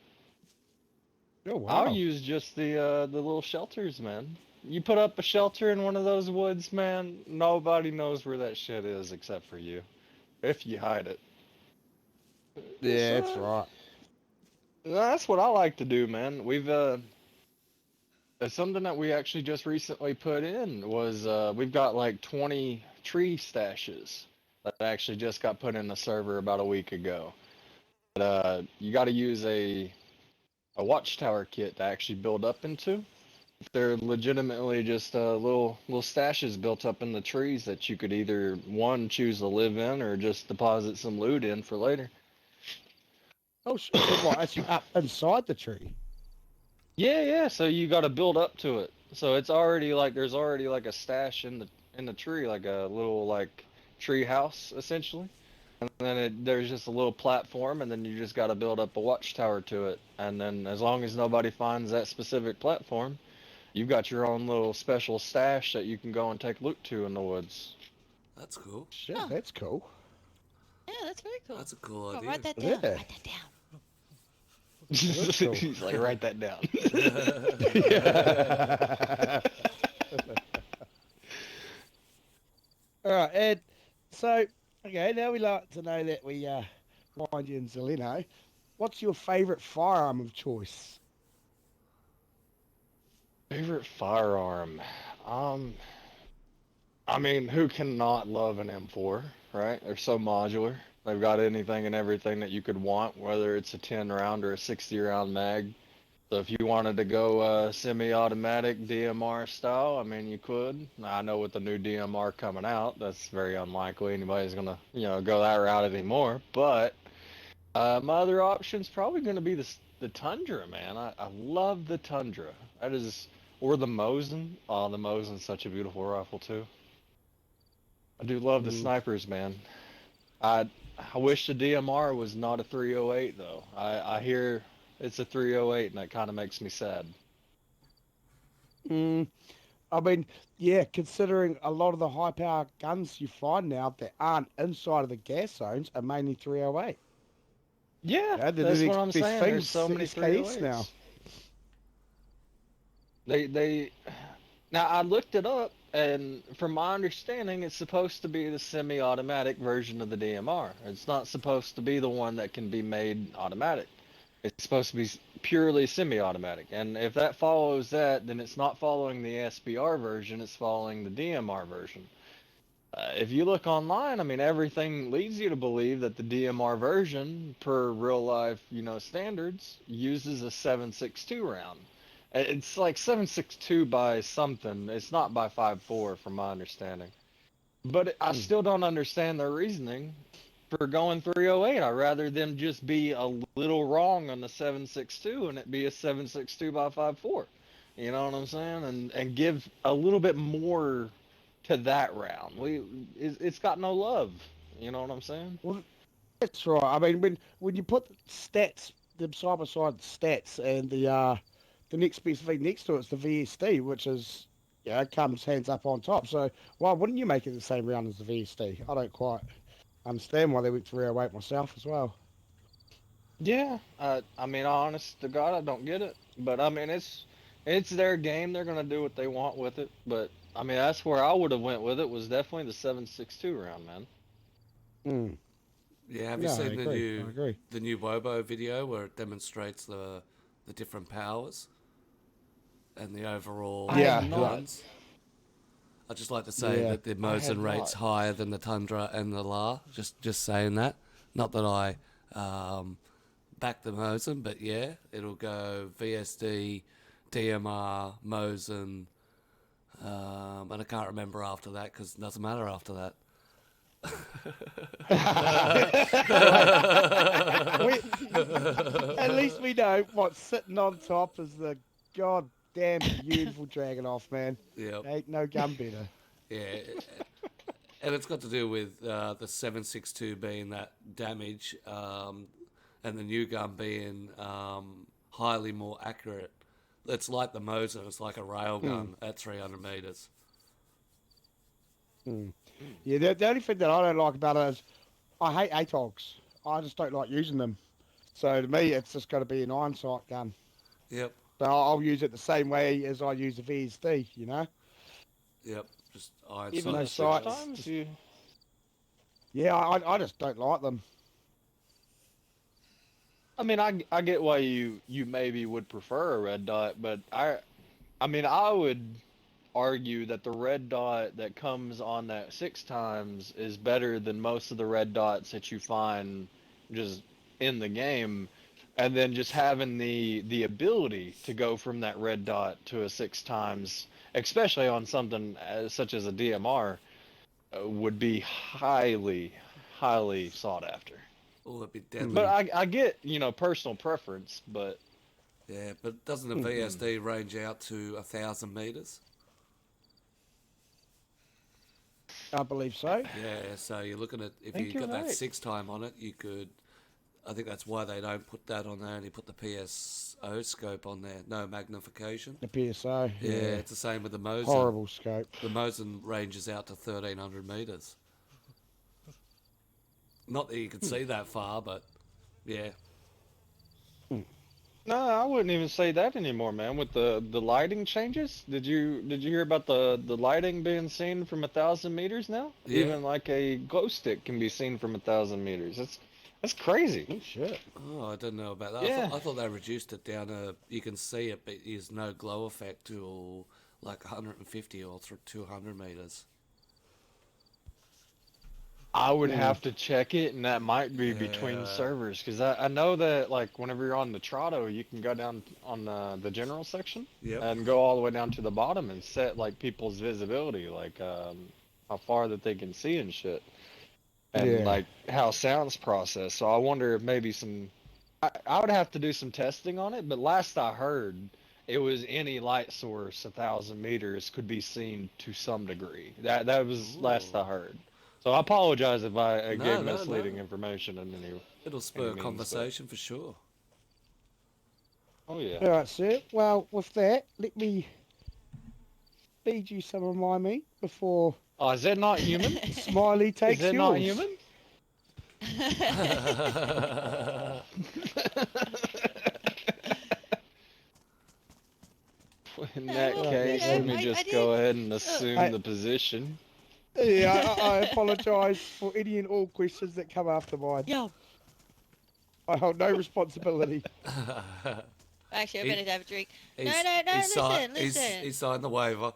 Oh, wow. I'll use just the little shelters, man. You put up a shelter in one of those woods, man, nobody knows where that shit is except for you. If you hide it. Yeah, that's right. That's what I like to do, man. Something that we actually just recently put in was we've got like 20 tree stashes that actually just got put in the server about a week ago. But you got to use a watchtower kit to actually build up into. They're legitimately just little stashes built up in the trees that you could either one choose to live in or just deposit some loot in for later. Oh, shit. So what? Actually, up inside the tree. Yeah. So you got to build up to it. So it's already like there's already like a stash in the tree, like a little like tree house essentially. And then there's just a little platform, and then you just got to build up a watchtower to it. And then as long as nobody finds that specific platform, you've got your own little special stash that you can go and take loot to in the woods. That's cool. Shit, Huh. that's cool. Yeah, that's very cool. That's a cool Oh, idea. write that down. Yeah. Write that down. That's cool. He's like, write that down. All right, Ed. So, okay, now we like to know that we find you in Zelino. What's your favourite firearm of choice? Favorite firearm? Um, I mean, who can not love an M4, right? They're so modular. They've got anything and everything that you could want, whether it's a 10 round or a 60 round mag. So if you wanted to go semi-automatic DMR style, I mean, you could. Now, I know with the new DMR coming out, that's very unlikely anybody's gonna, go that route anymore. But my other option's probably gonna be the Tundra, man. I love the Tundra. That is, or the Mosin. Oh, the Mosin's such a beautiful rifle too. I do love the Mm. snipers, man. I I wish the DMR was not a 308 though. I hear it's a 308 and that kind of makes me sad. Mm, I mean, yeah, considering a lot of the high power guns you find now that aren't inside of the gas zones are mainly 308. Yeah, Yeah, they're that's the what I'm big saying. There's things, so many SKS now. 308s. They now I looked it up and from my understanding it's supposed to be the semi-automatic version of the DMR. It's not supposed to be the one that can be made automatic. It's supposed to be purely semi-automatic. And if that follows that, then it's not following the SBR version, it's following the DMR version. If you look online, I mean, everything leads you to believe that the DMR version, per real life, standards, uses a 7.62 round. It's like 7.62 by something. It's not by 5.4, from my understanding. But I Mm. still don't understand their reasoning for going 308. I'd rather them just be a little wrong on the 7.62 and it be a 7.62 by 5.4. You know what I'm saying? And give a little bit more to that round. It's got no love. You know what I'm saying? Well, that's right. I mean, when you put stats, them side by side stats, and the next specific next to it's the VSD, which is comes hands up on top. So why wouldn't you make it the same round as the VSD? I don't quite understand why they went 308 myself as well. Yeah. I mean, honest to God, I don't get it. But I mean, it's their game. They're gonna do what they want with it. But I mean, that's where I would have went with it. Was definitely the 7.62 round, man. Mm. Yeah, have you No, I seen the agree. I new agree. the new Wobo video where it demonstrates the different powers and the I have overall Yeah, yeah, not. guns? I'd just like to say yeah. that the I have Mosin rate's not. higher than the Tundra and the La. Just saying that. Not that I back the Mosin, but yeah, it'll go VSD, DMR, Mosin, and I can't remember after that because it doesn't matter after that. Well, hey, at least we know what's sitting on top is the goddamn beautiful Dragonoff, man. Yep. Ain't no gun better. Yeah, and it's got to do with the 7.62 being that damage, and the new gun being highly more accurate. It's like the Mosin. It's like a rail Mm, gun at 300 meters. mm. Yeah, the only thing that I don't like about it is I hate ATOGs. I just don't like using them. So to me, it's just got to be an iron sight gun. Yep, So I'll use it the same way as I use the VSD, you know? yep. Just iron Even No the sights. six sights. times Just, you. yeah, I just don't like them. I mean, I get why you maybe would prefer a red dot, but I mean, I would argue that the red dot that comes on that six times is better than most of the red dots that you find just in the game. and then just having the ability to go from that red dot to a 6 times, especially on something such as a DMR, would be highly sought after. Oh, that'd be deadly. But I get, personal preference, but Yeah, but doesn't the VSD range out to 1,000 meters? I believe so. Yeah, so you're looking at, if think you got you're that right. 6 time on it, you could, I think that's why they don't put that on there, only put the PSO scope on there, no magnification. The PSO. Yeah, Yeah. it's the same with the Mosin. Horrible scope. The Mosin ranges out to 1,300 meters. Not that you can see that far, but yeah. no, I wouldn't even say that anymore, man. With the lighting changes, did you hear about the lighting being seen from 1,000 meters now? Yeah. Even like a glow stick can be seen from 1,000 meters. That's crazy. Oh, shit. Oh, I didn't know about that. Yeah. I thought they reduced it down to, you can see it, but there's no glow effect till like 150 or 200 meters. I would have to check it, and that might be Yeah. between servers, because I know that like whenever you're on the Trotto, you can go down on the general section Yep. and go all the way down to the bottom and set like people's visibility, like how far that they can see and shit, and Yeah. like how sound's processed. So I wonder if maybe I would have to do some testing on it, but last I heard, it was any light source 1,000 meters could be seen to some degree. That was last I heard. So I apologize if I No, gave no, misleading no. information in any. It'll spur means, but- conversation for sure. Oh yeah. All right, sir. Well, with that, let me feed you some of my meat before Oh, is that not human? Smiley takes Is that yours. not human? In that well, case, you know, let me I just did- go ahead and assume I- the position. Yeah, I apologise for any and all questions that come after mine. Yeah. I hold no responsibility. Actually, I'm He- going to have a drink. No, He's listen. He signed the waiver.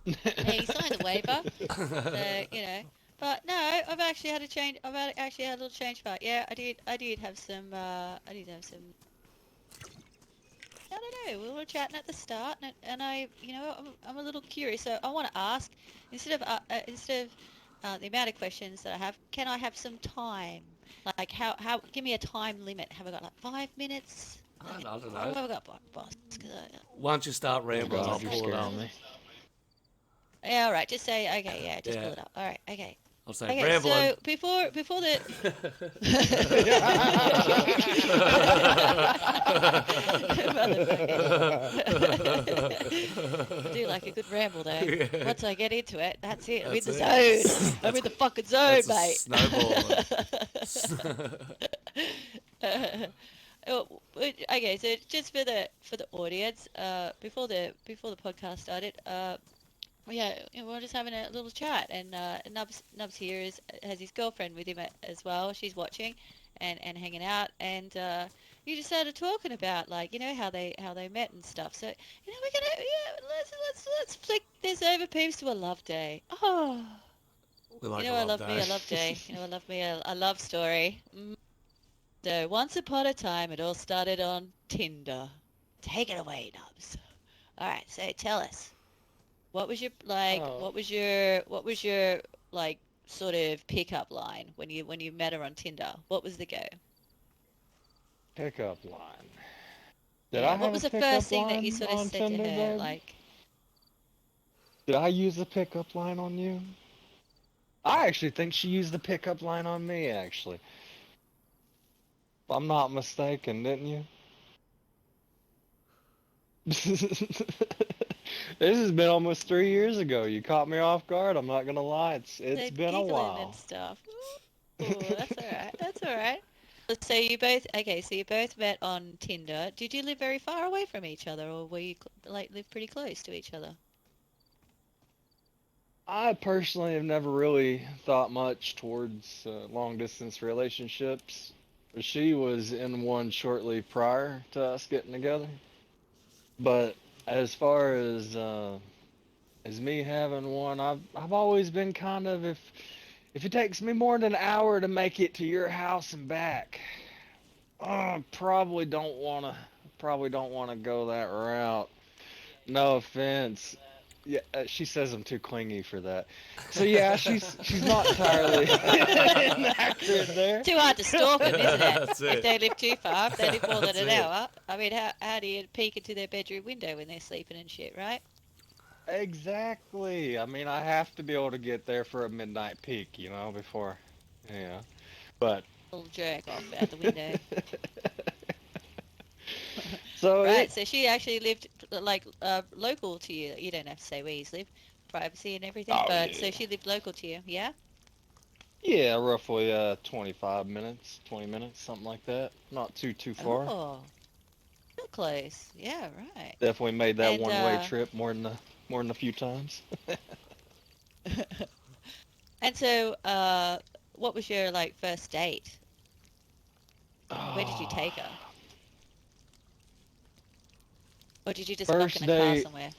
Yeah, he signed the waiver. So, But no, I've actually had a change. Actually had a little change of heart. Yeah, I did have some. I don't know. We were chatting at the start, and I'm a little curious. So I want to ask, instead of the amount of questions that I have, can I have some time? Like how? Give me a time limit. Have I got like 5 minutes? I don't What have know. I got, boss? 'Cause Once you start rambling, God, I'll you're pull it up. scaring me. yeah, all right. Just say okay. Yeah, just Yeah. pull it up. All right. Okay. I'll say Okay. rambling. So before the. I do like a good ramble though. Yeah. Once I get into it, that's it. I'm That's in the it. zone. I'm in the fucking zone, That's a mate. snowball. Okay, so just for the audience, before the podcast started, we're just having a little chat, and Nubs here has his girlfriend with him as well. She's watching and hanging out, and you just started talking about how they met and stuff. So we're gonna let's flick this over, peeps, to a love day. Oh, We like I love me a love day. I love me a love story. So once upon a time, it all started on Tinder. Take it away, Nubs. All right, so tell us. What was your what was your like sort of pickup line when you met her on Tinder? What was the go? Pickup line. Did Yeah, I have what was a the first pickup thing that you line sort of on said Tinder, to her? babe? Like, Did I use the pickup line on you? I actually think she used the pickup line on me, actually. If I'm not mistaken, didn't you? This has been almost 3 years ago. You caught me off guard. I'm not gonna lie. It's they're been a giggling while. and stuff. Ooh, that's all right. That's all right. So you both met on Tinder. Did you live very far away from each other, or were you live pretty close to each other? I personally have never really thought much towards long distance relationships. She was in one shortly prior to us getting together. But as far as me having one, I've always been kind of, if it takes me more than an hour to make it to your house and back, Probably don't wanna go that route. No offense. Yeah, she says I'm too clingy for that. So yeah, she's not entirely inaccurate there. Too hard to stalk them, isn't it? That's If it. they live too far, if they live more than That's an it. hour. I mean, how do you peek into their bedroom window when they're sleeping and shit, right? Exactly. I mean, I have to be able to get there for a midnight peak, before. Yeah. But Little jerk off out the window. so Right, it so she actually lived like local to you. You don't have to say where you live, privacy and everything, Oh but so yeah. she lived local to you, yeah? Yeah, roughly 25 minutes, 20 minutes, something like that. Not too far. Oh, real close. Yeah, right. Definitely made that And one-way trip more than a few times. and so what was your like first date? Where did you Oh, take her? Or did you just fuck in first a car date. somewhere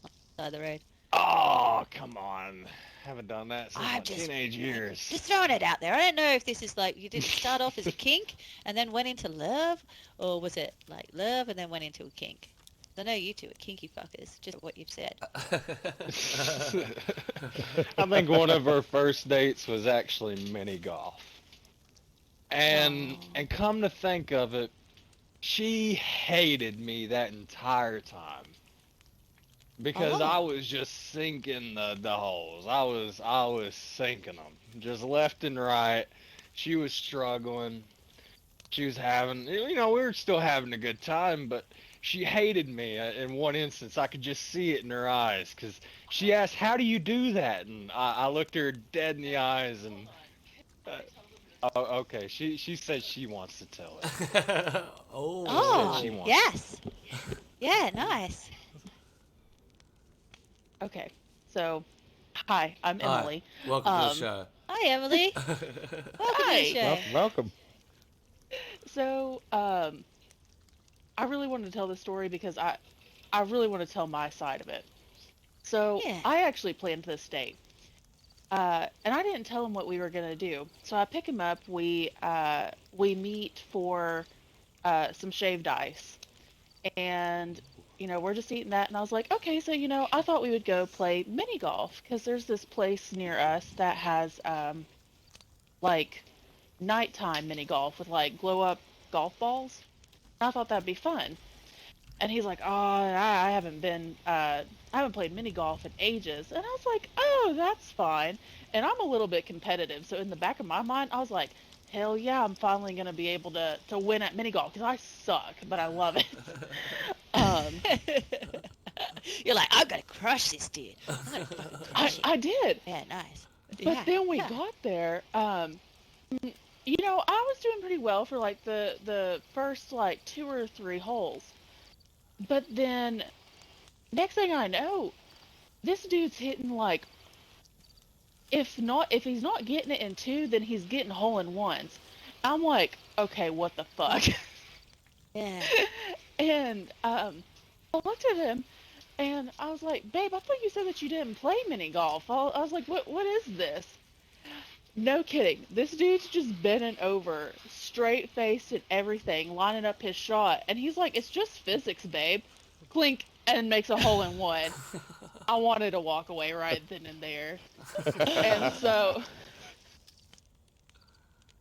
on the side of the road? Oh, come on. Haven't done that since my I'm just teenage years. just throwing it out there. I don't know if this is like you did start off as a kink and then went into love, or was it like love and then went into a kink? I know you two are kinky fuckers, just what you've said. I think one of our first dates was actually mini golf. And Oh. and come to think of it, she hated me that entire time because I Oh. was just sinking the holes. I was sinking them just left and right. She was struggling. She was having, we were still having a good time, but she hated me in one instance. I could just see it in her eyes because she asked, "How do you do that?" And I looked her dead in the eyes and, oh, okay, she said she wants to tell it. She said Oh, she Oh. wants. yes. Yeah, nice. Okay, so hi, I'm Hi. Emily. Welcome to the Um, show. Hi, Emily. Welcome to the Hi. show. Welcome. So, I really wanted to tell this story because I really want to tell my side of it. So, Yeah. I actually planned this date. And I didn't tell him what we were gonna do. So I pick him up. We meet for some shaved ice, and we're just eating that. And I was like, okay, so I thought we would go play mini golf because there's this place near us that has like nighttime mini golf with like glow up golf balls. I thought that'd be fun. And he's like, "Oh, I haven't played mini golf in ages." And I was like, "Oh, that's fine." And I'm a little bit competitive, so in the back of my mind, I was like, "Hell yeah, I'm finally gonna be able to win at mini golf because I suck, but I love it." Um, You're like, I'm gonna crush this dude. I'm gonna fucking crush him. I did, Yeah, nice. but Yeah, then we yeah. got there. I was doing pretty well for like the first like two or three holes, but then next thing I know, this dude's hitting like if he's not getting it in two, then he's getting hole in ones. I'm like, okay, what the fuck? Yeah. And I looked at him and I was like, babe, I thought you said that you didn't play mini golf. I was like, what is this? No kidding. This dude's just bending over, straight faced and everything, lining up his shot. And he's like, it's just physics, babe. Clink, and makes a hole in one. I wanted to walk away right then and there. And so,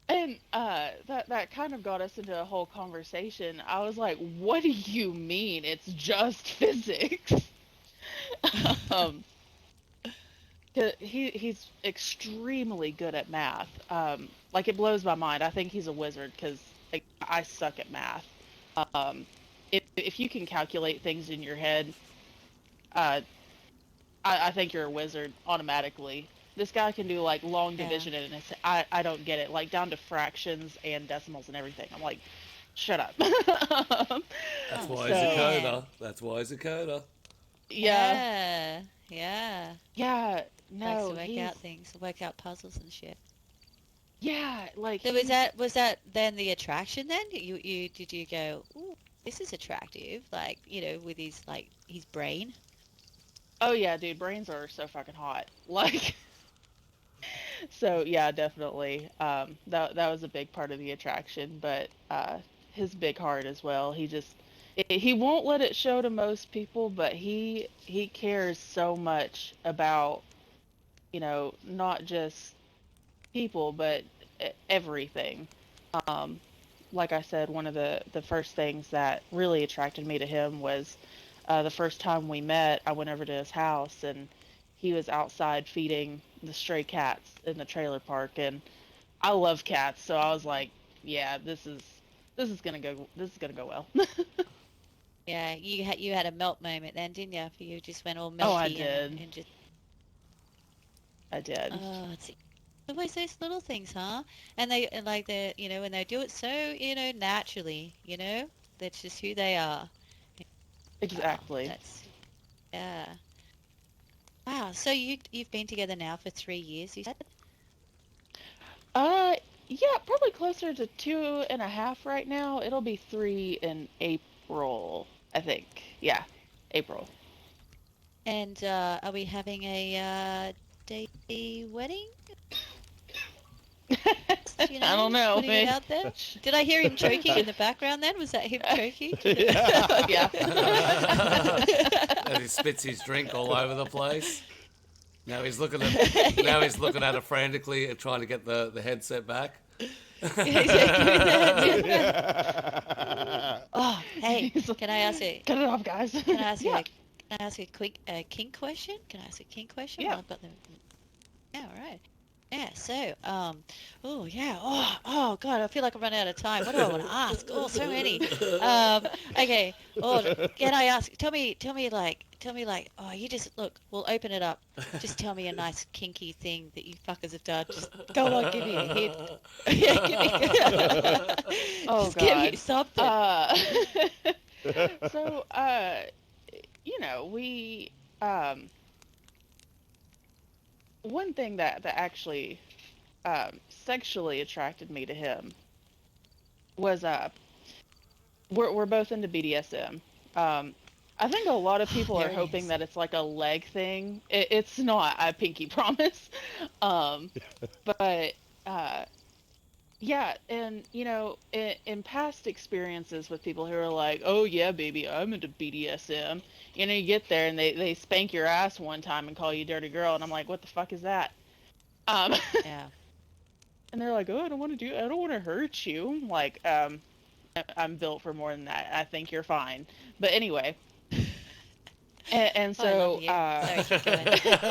and that kind of got us into a whole conversation. I was like, what do you mean? It's just physics. um, he's extremely good at math. Like it blows my mind. I think he's a wizard because like, I suck at math. Um, if you can calculate things in your head, uh, I think you're a wizard automatically. This guy can do like long Yeah. division and I don't get it. Like down to fractions and decimals and everything. I'm like, shut up. That's Oh, why he's a So man. coder. That's why he's a coder. yeah, Yeah. yeah, Likes to no, work he's out things, work out puzzles and shit. yeah, like So he's was that then the attraction then? You did you go, ooh, this is attractive, like, with his brain? oh yeah, dude, brains are so fucking hot. Like so yeah, definitely. That was a big part of the attraction, but his big heart as well. He won't let it show to most people, but he cares so much about, not just people, but everything. Um, like I said, one of the first things that really attracted me to him was the first time we met. I went over to his house, and he was outside feeding the stray cats in the trailer park, and I love cats, so I was like, yeah, this is gonna go well. Yeah, you had a melt moment then, didn't you? You just went all Oh, I melty did. and just I did. it's always those little things, huh? And like when they do it so naturally, that's just who they are. Wow, Exactly. that's yeah. Wow. So you've been together now for 3 years, you said? Uh, yeah, probably closer to 2.5 right now. It'll be 3 in April, I think. Yeah, April. And are we having a day wedding? I don't know. Putting it out there. Did I hear him choking in the background then? Was that him choking? Yeah. And he spits his drink all over the place. Now he's looking at it frantically and trying to get the headset back. Oh, hey, can I ask you? Cut it off, guys. Can I ask you? Yeah. Can I ask you a quick kink question? Can I ask a kink question? Yeah. I've got the. Yeah, all right. Yeah. So, oh yeah. Oh God, I feel like I'm running out of time. What do I want to ask? Oh, so many. Okay. Oh, can I ask? Tell me like. Oh, you just look. We'll open it up. Just tell me a nice kinky thing that you fuckers have done. Just go on, give me a hint. Yeah, give me. Oh Just give me God. something. So, we one thing that actually sexually attracted me to him was we're both into BDSM. I think a lot of people are There he hoping is. that it's like a leg thing. It's not, I pinky promise. Um, but yeah, and in past experiences with people who are like, "Oh yeah, baby, I'm into BDSM," you get there and they spank your ass one time and call you dirty girl, and I'm like, "What the fuck is that?" Um, Yeah. and they're like, "Oh, I don't want to hurt you." I'm like, I'm built for more than that. I think you're fine. But anyway, and Oh, I love so you. Sorry, keep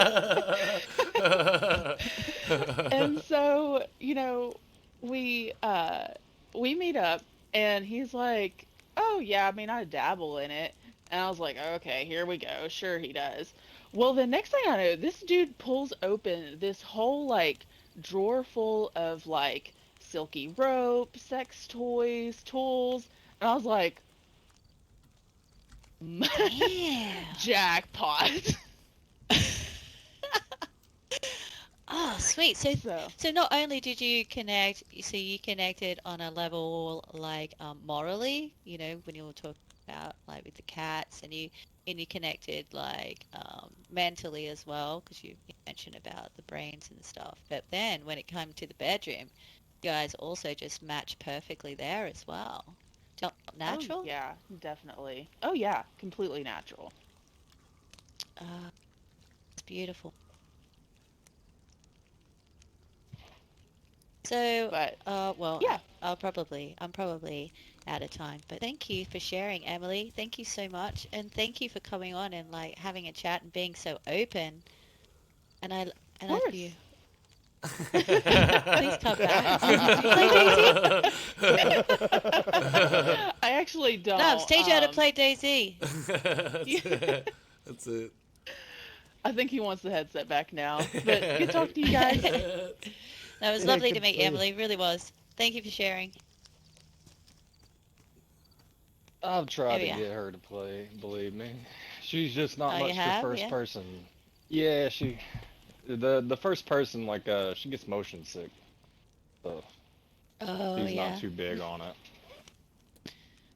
going. and so we meet up, and he's like, "Oh yeah, I mean, I dabble in it." And I was like, "Okay, here we go. Sure he does." Well, the next thing I know, this dude pulls open this whole like drawer full of like silky rope, sex toys, tools, and I was like, Damn. jackpot. Oh, sweet. So, So, so not only did you connect, so you connected on a level like morally, when you were talking about like with the cats, and you connected like mentally as well, because you mentioned about the brains and stuff. But then when it came to the bedroom, you guys also just matched perfectly there as well. Not oh natural? yeah, definitely. Oh yeah, completely natural. It's beautiful. So, But well, yeah, I'm probably out of time, but thank you for sharing, Emily. Thank you so much, and thank you for coming on and like having a chat and being so open. And I of and I love you. course. Please come back. Do you play DayZ? I actually don't. No, teach you how to play DayZ. That's it. I think he wants the headset back now. But good talk to you guys. That was Yeah, lovely good to to meet you, see you. Emily. Really was. Thank you for sharing. I've tried There to we are. get her to play, believe me. She's just not Oh, you much for have? first Yeah. person. Yeah, the first person, like, she gets motion sick, so Oh, she's not yeah. too big on it.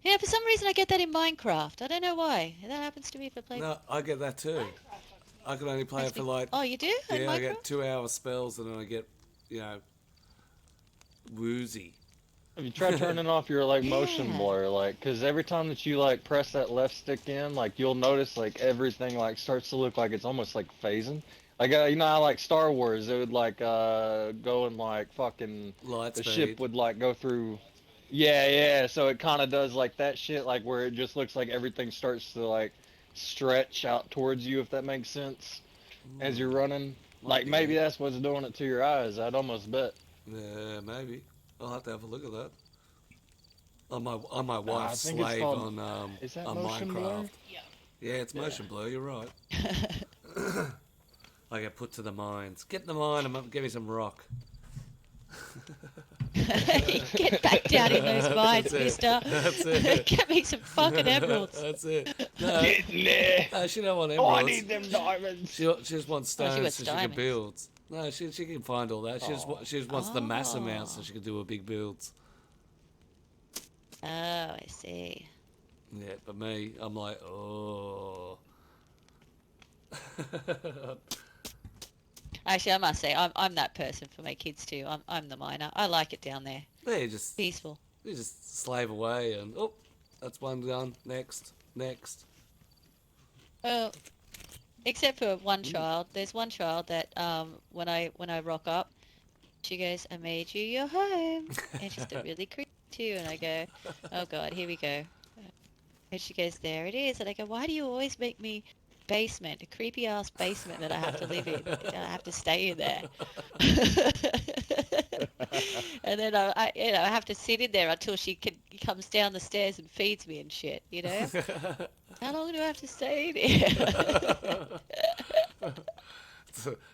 Yeah, for some reason I get that in Minecraft. I don't know why. That happens to me if I play. No, I get that too. I can only play it Must for be- like, Oh, you do? In I Minecraft? get 2 hour spells and then I get, woozy. Have you tried turning off your like motion Yeah. blur, like, cause every time that you like press that left stick in, like you'll notice like everything like starts to look like it's almost like phasing. Like you know how like Star Wars, it would like go and like fucking Light the ship speed. would like go through. Yeah, yeah. So it kind of does like that shit, like where it just looks like everything starts to like stretch out towards you, if that makes sense, as you're running. Might Like be maybe it. that's what's doing it to your eyes. I'd almost bet. Yeah, maybe. I'll have to have a look at that. I'm my I wife's think it's slave called. on Is that on motion Minecraft. blur? Yeah. Yeah, it's Yeah. motion blur. You're right. I get put to the mines. Get in the mine and give me some rock. Get back down in those mines, That's it. mister. That's it. Get me some fucking emeralds. That's it. No, Get in there. no, she don't want Oh, I emeralds. need them diamonds. She just wants stones wants so she can diamonds. build. No, she can find all that. She just wants the mass amount so she can do her big builds. Oh, I see. Yeah, but me, I'm like, oh. Actually, I must say, I'm that person for my kids too. I'm the miner. I like it down there. Yeah, you Peaceful. just slave away and oh, that's one done. Next. Well, except for one child. There's one child that when I rock up, she goes, "I made you your home," and she's still really creepy too. And I go, "Oh God, here we go." And she goes, "There it is." And I go, "Why do you always make me basement, a creepy ass basement that I have to live in? I have to stay in there." And then I have to sit in there until she comes down the stairs and feeds me and shit. You know, how long do I have to stay in here?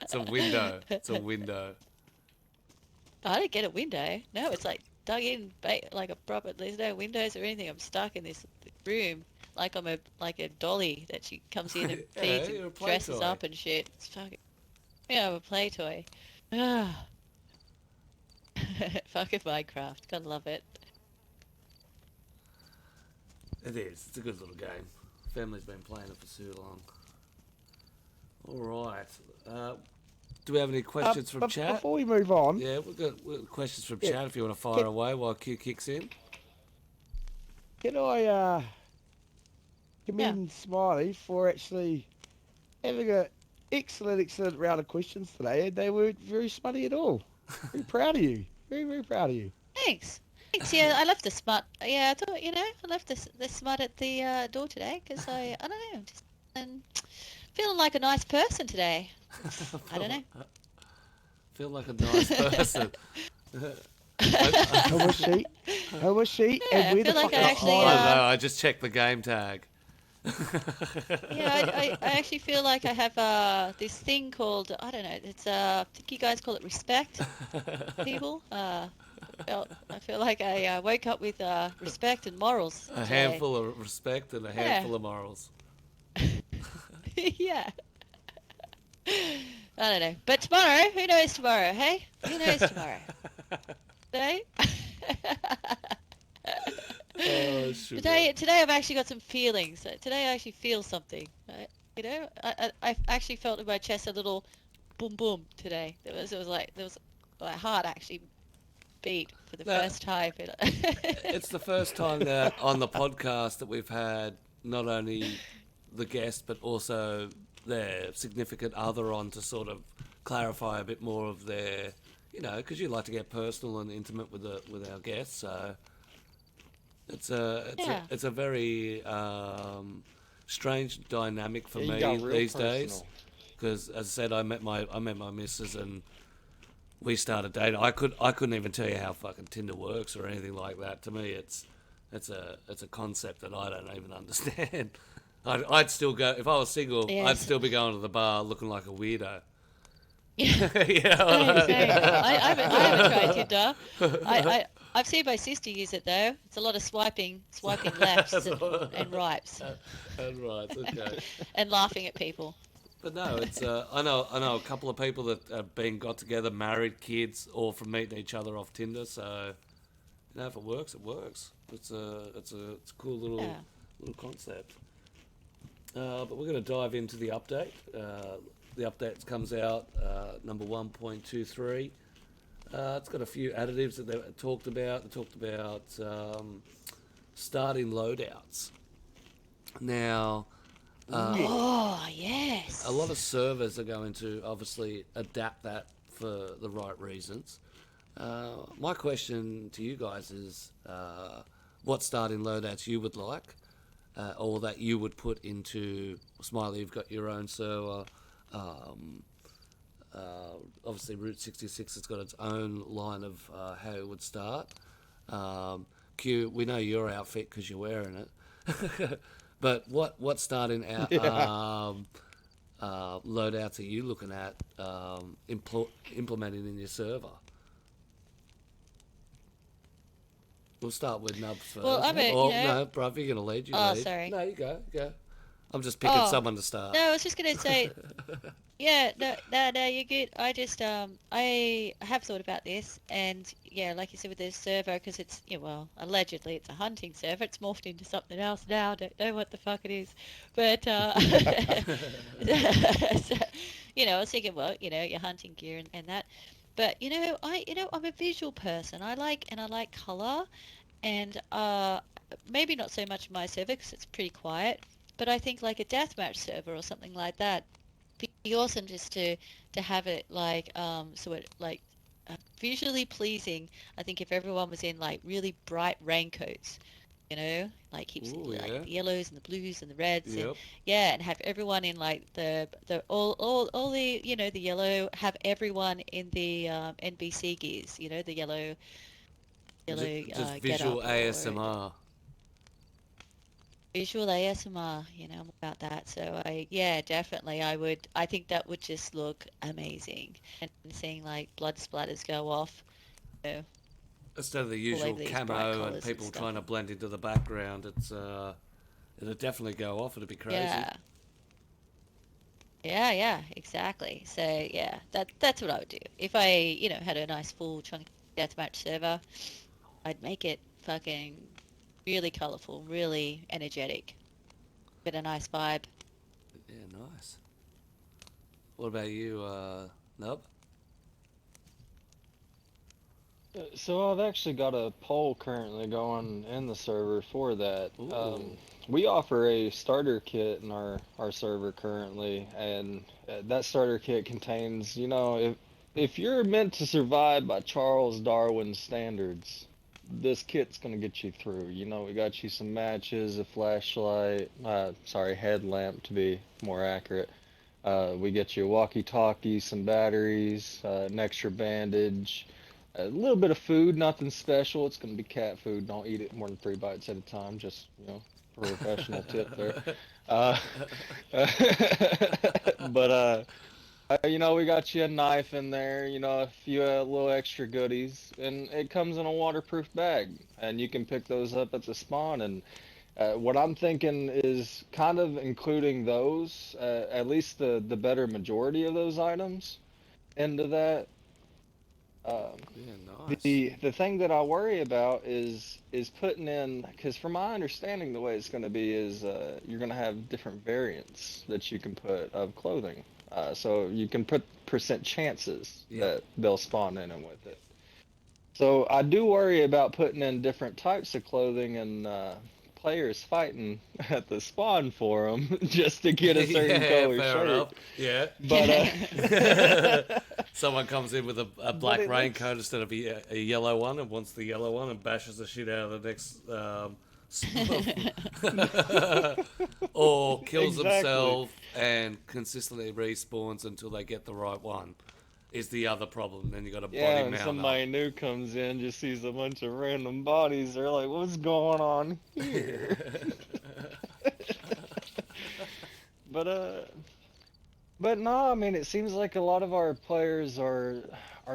It's a window. It's a window. I don't get a window. No, it's like dug in like a proper. There's no windows or anything. I'm stuck in this room like I'm a dolly that she comes in and Yeah, feeds you're a and play dresses toy. up and shit. It's fucking. Yeah, I'm a play toy. Ah. Fucking Minecraft. Gotta love it. It is. It's a good little game. Family's been playing it for so long. All right. Do we have any questions from but chat? Before we move on, Yeah, we've got questions from Yeah. chat if you want to fire Can- away while Q kicks in. can I commend Smiley for actually having a excellent round of questions today, and they weren't very smutty at all. Very proud of you. Very proud of you. Thanks. Thanks. Yeah, I left the smut. Yeah, I thought I left the smut at the door today because I don't know, just feeling like a nice person today. I don't know. Feel like a nice person. How was she? How was she? Yeah, I and where the feel like fuck I is actually, I Smiley? don't know. I just checked the game tag. Yeah, I actually feel like I have this thing called, I don't know, it's I think you guys call it respect, people. I feel like I woke up with respect and morals A today. handful of respect and a handful of morals. Yeah. I don't know. But tomorrow, who knows tomorrow, hey? Who knows tomorrow? Today? Oh, sugar. Today I've actually got some feelings. Today I actually feel something. I actually felt in my chest a little boom boom today. It was like my heart actually beat for the No. first time. It's the first time that on the podcast that we've had not only the guest but also their significant other on to sort of clarify a bit more of their, because you like to get personal and intimate with our guests. So it's a very strange dynamic for Yeah, you me got real these days. personal. Because as I said, I met my missus and we started dating. I couldn't even tell you how fucking Tinder works or anything like that. To me, it's a concept that I don't even understand. I'd still go if I was single. Yes. I'd still be going to the bar looking like a weirdo. Same. I haven't tried Tinder. I've seen my sister use it though. It's a lot of swiping lefts and rights, Right, okay. and laughing at people. But no, it's I know a couple of people that have got together, married, kids, all from meeting each other off Tinder. So, if it works, it works. It's a cool little concept. But we're going to dive into the update. The update comes out number 1.23. It's got a few additives that they talked about. They talked about starting loadouts. Now, Oh, yes. a lot of servers are going to obviously adapt that for the right reasons. My question to you guys is, what starting loadouts you would like, or that you would put into Smiley? You've got your own server. Obviously, Route 66 has got its own line of how it would start. Q, we know your outfit because you're wearing it. But what starting out loadouts are you looking at implementing in your server? We'll start with Nub first. Well, No, bruv, you're going to lead. You Oh, lead. sorry. No, you go. I'm just picking someone to start. No, I was just going to say, yeah, no, you're good. I just, I have thought about this, and yeah, like you said with this server, because it's, well, allegedly it's a hunting server. It's morphed into something else now. Don't know what the fuck it is, but so, I was thinking, well, your hunting gear and that, but I'm a visual person. I like color, and maybe not so much my server because it's pretty quiet, but I think like a deathmatch server or something like that be awesome just to have it like visually pleasing. I think if everyone was in like really bright raincoats, like keeps Ooh, like yeah. the yellows and the blues and the reds, Yep. and and have everyone in like the all the the yellow, have everyone in the NBC gears, the yellow Just get visual up, ASMR. visual ASMR, I'm about that. So definitely I think that would just look amazing. And seeing like blood splatters go off, Instead of the all usual over these bright camo and colours people and trying to stuff. blend into the background, it'll definitely go off. It'll be crazy. Yeah, exactly. So that's what I would do. If I, had a nice full chunky deathmatch server, I'd make it fucking really colourful, really energetic. Get a nice vibe. Yeah, nice. What about you, Nub? So I've actually got a poll currently going in the server for that. Ooh. We offer a starter kit in our server currently, and that starter kit contains, if you're meant to survive by Charles Darwin's standards, this kit's gonna get you through. We got you some matches, a flashlight, headlamp to be more accurate. We get you a walkie-talkie, some batteries, an extra bandage, a little bit of food, nothing special. It's gonna be cat food. Don't eat it more than 3 bites at a time. Just, professional tip there. Uh, but we got you a knife in there. A few little extra goodies, and it comes in a waterproof bag, and you can pick those up at the spawn. And what I'm thinking is kind of including those, at least the better majority of those items, into that. Yeah, nice. The thing that I worry about is putting in, because from my understanding, the way it's going to be is you're going to have different variants that you can put of clothing. So you can put percent chances Yep. that they'll spawn in and with it. So I do worry about putting in different types of clothing and players fighting at the spawn for them just to get a certain Yeah, color fair shirt. enough. Yeah. But Someone comes in with a But black it raincoat instead of a yellow one and wants the yellow one and bashes the shit out of the next or kills Exactly. himself and consistently respawns until they get the right one is the other problem. Then you got to Yeah, body when mount somebody up. new comes in, just sees a bunch of random bodies, they're like, "What's going on here?" But but no, I mean, it seems like a lot of our players are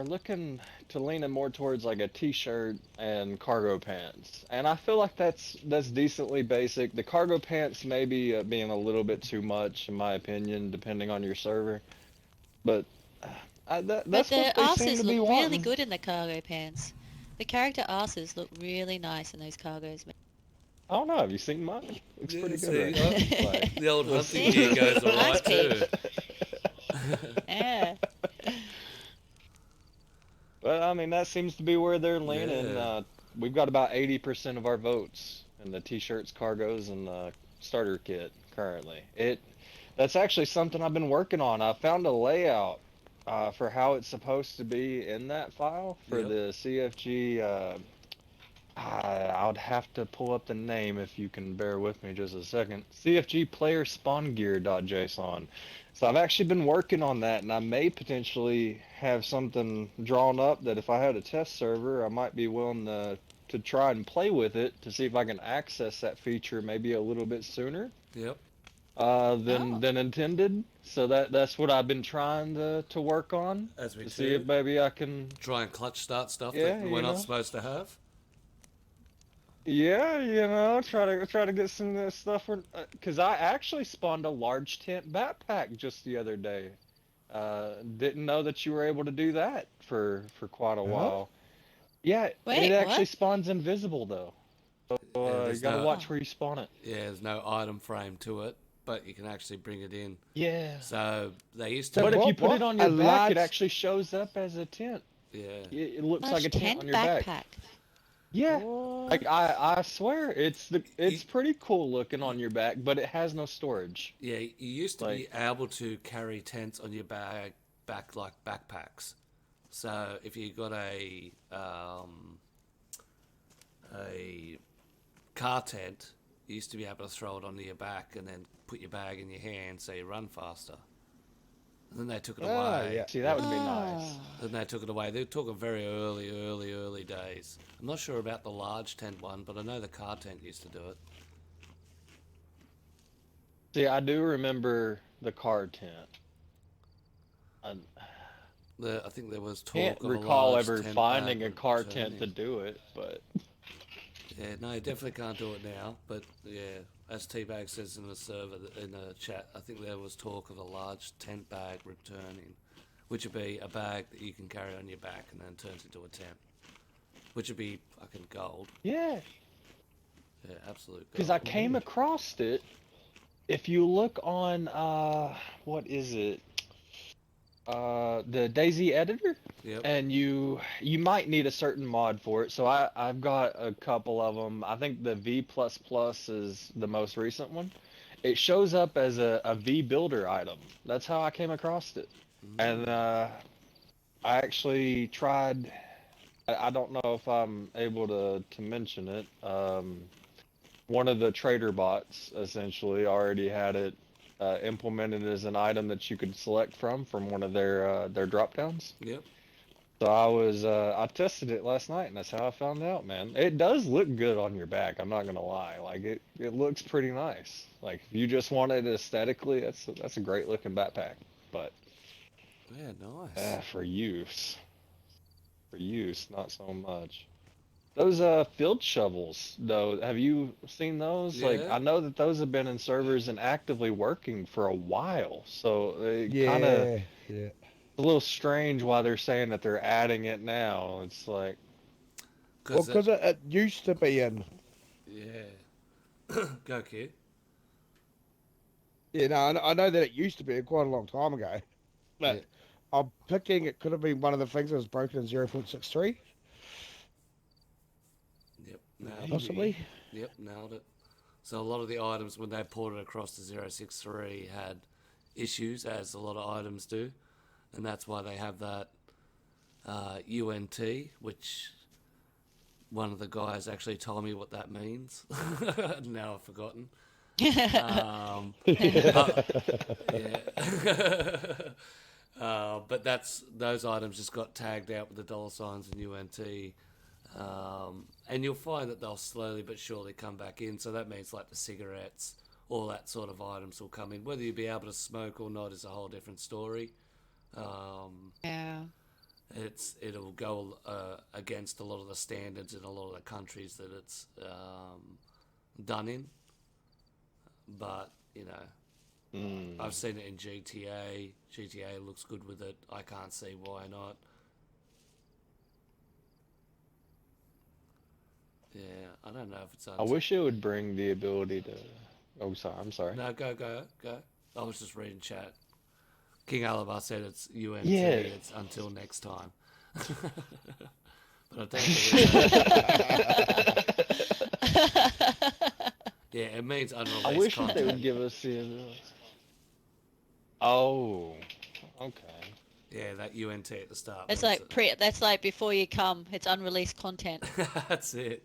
looking to leaning more towards like a t-shirt and cargo pants, and I feel like that's decently basic. The cargo pants maybe being a little bit too much, in my opinion, depending on your server, but But that's the what they seem asses to be look really wanting. good in the cargo pants. The character asses look really nice in those cargos, I don't know. Have you seen mine? Looks Yeah, pretty good see, right now. Like, the old let's hunting See? gear goes Nice alright too. peek. Yeah. But I mean, that seems to be where they're leaning. Yeah. We've got about 80% of our votes in the t-shirts, cargos, and the starter kit currently. That's actually something I've been working on. I found a layout for how it's supposed to be in that file for Yep. the CFG. I would have to pull up the name if you can bear with me just a second. CFG player spawn gear.json. So I've actually been working on that, and I may potentially have something drawn up that if I had a test server, I might be willing to try and play with it to see if I can access that feature maybe a little bit sooner Yep. than intended. So that's what I've been trying to work on As we to see if maybe I can. try and clutch start stuff Yeah, that we're not supposed to have. Yeah, try to get some of this stuff. Because I actually spawned a large tent backpack just the other day. Didn't know that you were able to do that for quite a while. Yeah, Wait, it actually what? spawns invisible though. So Yeah, you there's gotta no watch where you spawn it. yeah, there's no item frame to it, but you can actually bring it in. Yeah. So they used So to. But if you what- put what it on a your back, large- it actually shows up as a tent. Yeah. It looks like Large a tent tent on your back. backpack. Yeah. What? Like I swear it's pretty cool looking on your back, but it has no storage. Yeah, you used to Like- be able to carry tents on your back like backpacks. So if you got a car tent, you used to be able to throw it onto your back and then put your bag in your hand so you run faster. And then they took it away. yeah. See, that would be nice. Ah. Then they took it away. They took it very early days. I'm not sure about the large tent one, but I know the car tent used to do it. See, I do remember the car tent. I I think there was talk can't of recall a large ever tent finding bag a car returning. tent to do it, but Yeah, no, you definitely can't do it now. But yeah, as T-Bag says in the server, in the chat, I think there was talk of a large tent bag returning, which would be a bag that you can carry on your back and then turns into a tent, which would be fucking gold. yeah, Yeah, absolute because gold. I came across it. If you look on what is it? The DayZ editor, Yep. and you might need a certain mod for it. So I've got a couple of them. I think the V++ is the most recent one. It shows up as a V builder item. That's how I came across it. And I actually tried. I don't know if I'm able to mention it. One of the trader bots essentially already had it implemented as an item that you could select from one of their drop downs. Yep. So I tested it last night, and that's how I found out, man. It does look good on your back. I'm not gonna lie. Like it looks pretty nice. Like if you just want it aesthetically, that's a great looking backpack. But Yeah, nice. for use, not so much. Those field shovels, though, have you seen those? Like Yeah. I know that those have been in servers and actively working for a while. So it Yeah, kind of yeah. a little strange why they're saying that they're adding it now. It's like, Well, because it used to be in. yeah. Go, kid. Yeah, no, I know that it used to be quite a long time ago. But Yeah. I'm picking it could have been one of the things that was broken in 0.63, Yep. Nailed it. possibly. Yep, nailed it. So a lot of the items when they ported across to 063 had issues, as a lot of items do, and that's why they have that UNT, which one of the guys actually told me what that means. Now I've forgotten. Yeah. But those items just got tagged out with the dollar signs and UNT. And you'll find that they'll slowly but surely come back in. So that means like the cigarettes, all that sort of items will come in. Whether you'll be able to smoke or not is a whole different story. Yeah. It'll go against a lot of the standards in a lot of the countries that it's done in. But, you know, I've seen it in GTA. GTA looks good with it. I can't see why not. Yeah, I don't know if it's... I wish it would bring the ability to. Oh, sorry. I'm sorry. No, go. I was just reading chat. King Alabar said it's UNT. Yeah. It's until next time. But I don't think yeah, it means unreleased I wish that content. they would give us the. Oh, okay. Yeah, that UNT at the start. It's means like that's like before you come. It's unreleased content. That's it.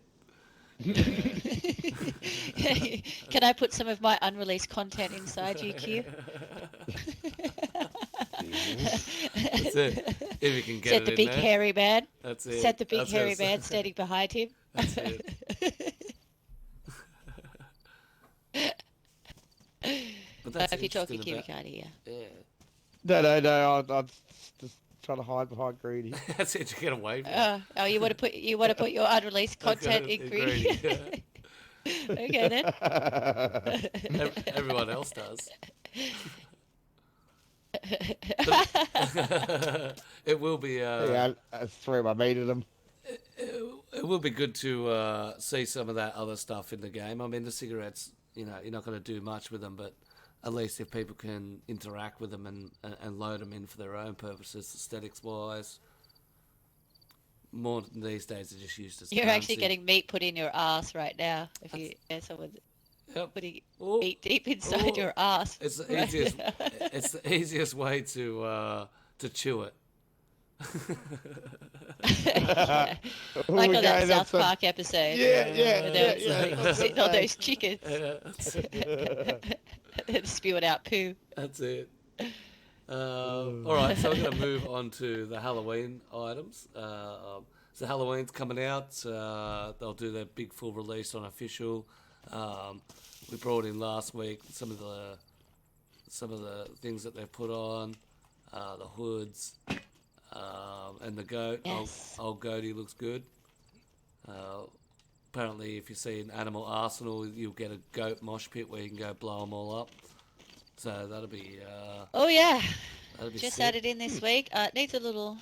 Can I put some of my unreleased content inside you, Q? That's it. If you can get Said it the in big there. hairy man. That's it. Said the big That's hairy it. man standing behind him. That's it. But that's If you're talking interesting Q, we about- can't hear. Yeah. No. I'm just trying to hide behind Greedy. That's it. To get away from. Oh, you want to put your unreleased content in Greedy? Greedy, Okay then. Everyone else does. It will be. Yeah, I threw my mate at him. It will be good to see some of that other stuff in the game. I mean, the cigarettes, you're not going to do much with them, but at least if people can interact with them and load them in for their own purposes, aesthetics-wise, more than these days are just used as You're actually currency. getting meat put in your ass right now. If someone's Yep. putting Oh, meat deep inside oh, your ass. It's the right easiest. now. It's the easiest way to chew it. Yeah. Like on that South Park episode. Yeah, where they yeah. were sitting on those chickens That's and spewing out poo. it. All right, so we're going to move on to the Halloween items. So Halloween's coming out. They'll do their big full release on official. We brought in last week some of the things that they've put on, the hoods, and the goat. Yes. Old goatee looks good. Apparently, if you see an Animal Arsenal, you'll get a goat mosh pit where you can go blow them all up. So that'll be Oh yeah, sick. just added in this week. It needs a little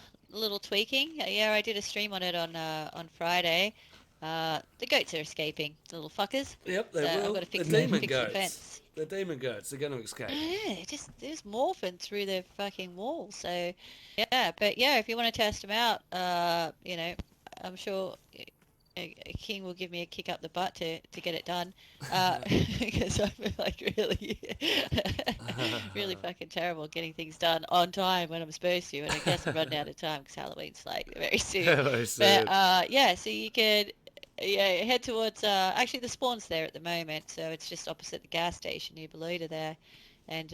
tweaking. Yeah, I did a stream on it on Friday. The goats are escaping, the little fuckers. Yep, they So will. I've got to fix the demon the goats. fence. The demon goats. They're going to escape. Yeah, they're just morphing through the fucking wall. So, yeah, but yeah, if you want to test them out, I'm sure King will give me a kick up the butt to get it done, because I'm like really fucking terrible at getting things done on time when I'm supposed to, and I guess I'm running out of time because Halloween's like very soon. Very soon. But yeah, so you could head towards actually the spawn's there at the moment, so it's just opposite the gas station near Beluda there, and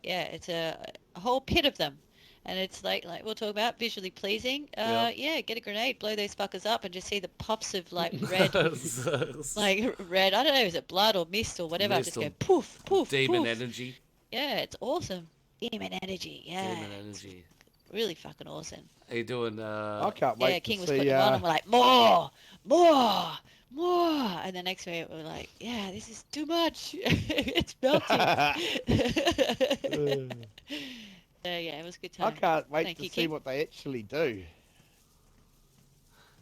it's a whole pit of them, and it's like we'll talk about visually pleasing. Yeah, get a grenade, blow those fuckers up, and just see the pops of like red, like red. I don't know, is it blood or mist or whatever? Mist Just or go poof, poof, demon poof. energy. Yeah, it's awesome. Demon energy. Yeah, Demon energy. really fucking awesome. Are you doing? I can't wait Yeah, to King was see. putting them on, and we're like, more, and the next minute we're like, yeah, this is too much. It's melting. So yeah, it was a good I time. can't wait Thank to you, see King. what they actually do.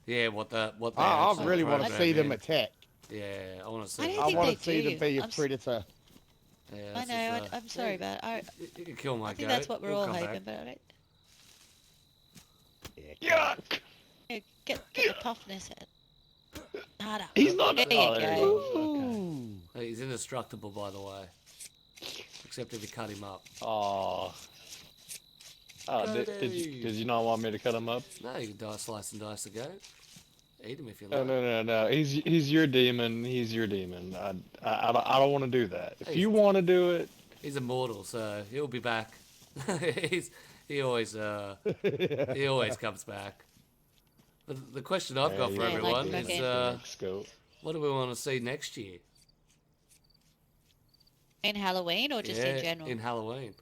Yeah, what they I actually really want to program see them in. attack. Yeah, I want to see. I don't I think want they to see do. them be a I'm s- predator. Yeah, I that's know. just, I'm sorry about it. You can kill my I think goat. that's what we're He'll all come hoping, back. but I don't. Yuck! Yeah, get the toughness harder. He's not. There you go. Ooh. He's indestructible, by the way. Except if you cut him up. Oh. Did you not want me to cut him up? No, you can slice and dice the goat. Eat him if you No, like. no. He's your demon. He's your demon. I don't want to do that. If Hey. you want to do it, He's immortal, so he'll be back. he always comes back. But the question I've got for Yeah, like everyone fucking- is, scope. what do we want to see next year? In Halloween or just in general? In Halloween.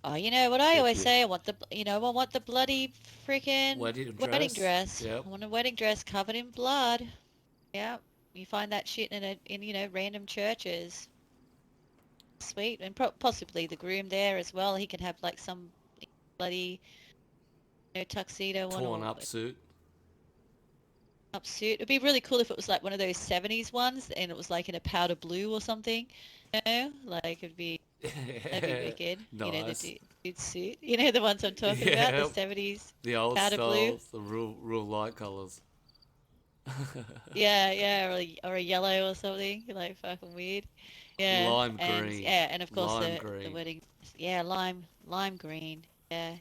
Oh, you know what I If always you- say? I want the bloody freaking Wedding wedding dress. dress. Yep. I want a wedding dress covered in blood. Yeah, you find that shit in random churches. Sweet, and possibly the groom there as well. He can have like some bloody tuxedo one Torn or up suit. up suit. It'd be really cool if it was like one of those 70s ones and it was like in a powder blue or something. Like it'd be That'd be wicked. You know, the Nice. dude suit. You know the ones I'm talking about, Yeah. the 70s The old powder blue. styles, the real light colours. Yeah, or a yellow or something, like fucking weird. Yeah, Lime and green. yeah, and of course Lime the green. wedding. Yeah, lime green. Yeah,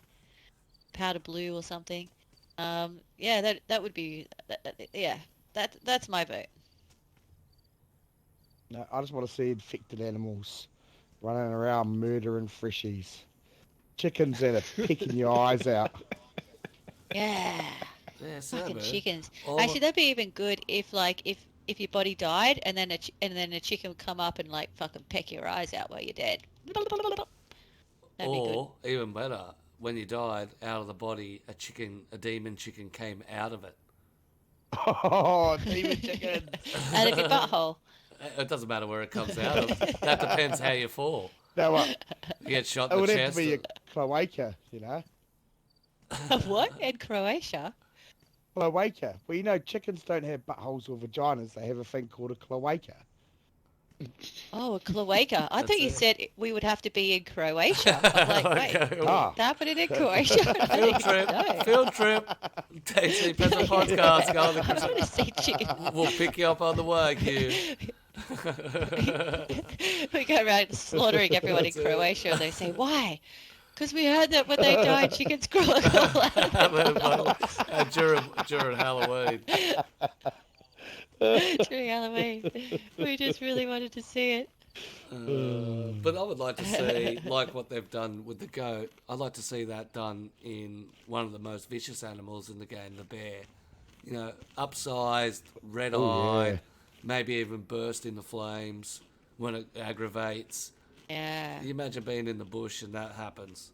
powder blue or something. Yeah, that would be. Yeah, that's my vote. No, I just want to see infected animals running around murdering freshies. Chickens that are picking your eyes out. Yeah, Yeah, fucking Sabu. chickens. All Actually, that'd be even good if like if your body died and then a chicken would come up and like fucking peck your eyes out while you're dead. That'd be good. or even better, when you died out of the body, a demon chicken came out of it. Oh, demon chickens. Out of your butthole. It doesn't matter where it comes out of. That depends how you fall. No, what? You get shot It in the would have chest. to be a cloaca, you know? What? In Croatia? Cloaca. Well, you know, chickens don't have buttholes or vaginas. They have a thing called a cloaca. Oh, a cloaca. I That's thought you it. said we would have to be in Croatia. I'm like, wait, Okay. Ah. what's happening in Croatia? I Field didn't trip. know. Field trip. DayZ Peasant Podcast. Go on I want the to see chicken. We'll pick you up on the way, Q. We go around slaughtering everyone in That's it. Croatia and they say, why? Because we heard that when they die, chickens crawl all out of their buttholes during Halloween. during Halloween. We just really wanted to see it. But I would like to see, like what they've done with the goat, I'd like to see that done in one of the most vicious animals in the game, the bear. You know, upsized, red-eyed, yeah. maybe even burst into flames when it aggravates. Yeah. You imagine being in the bush and that happens.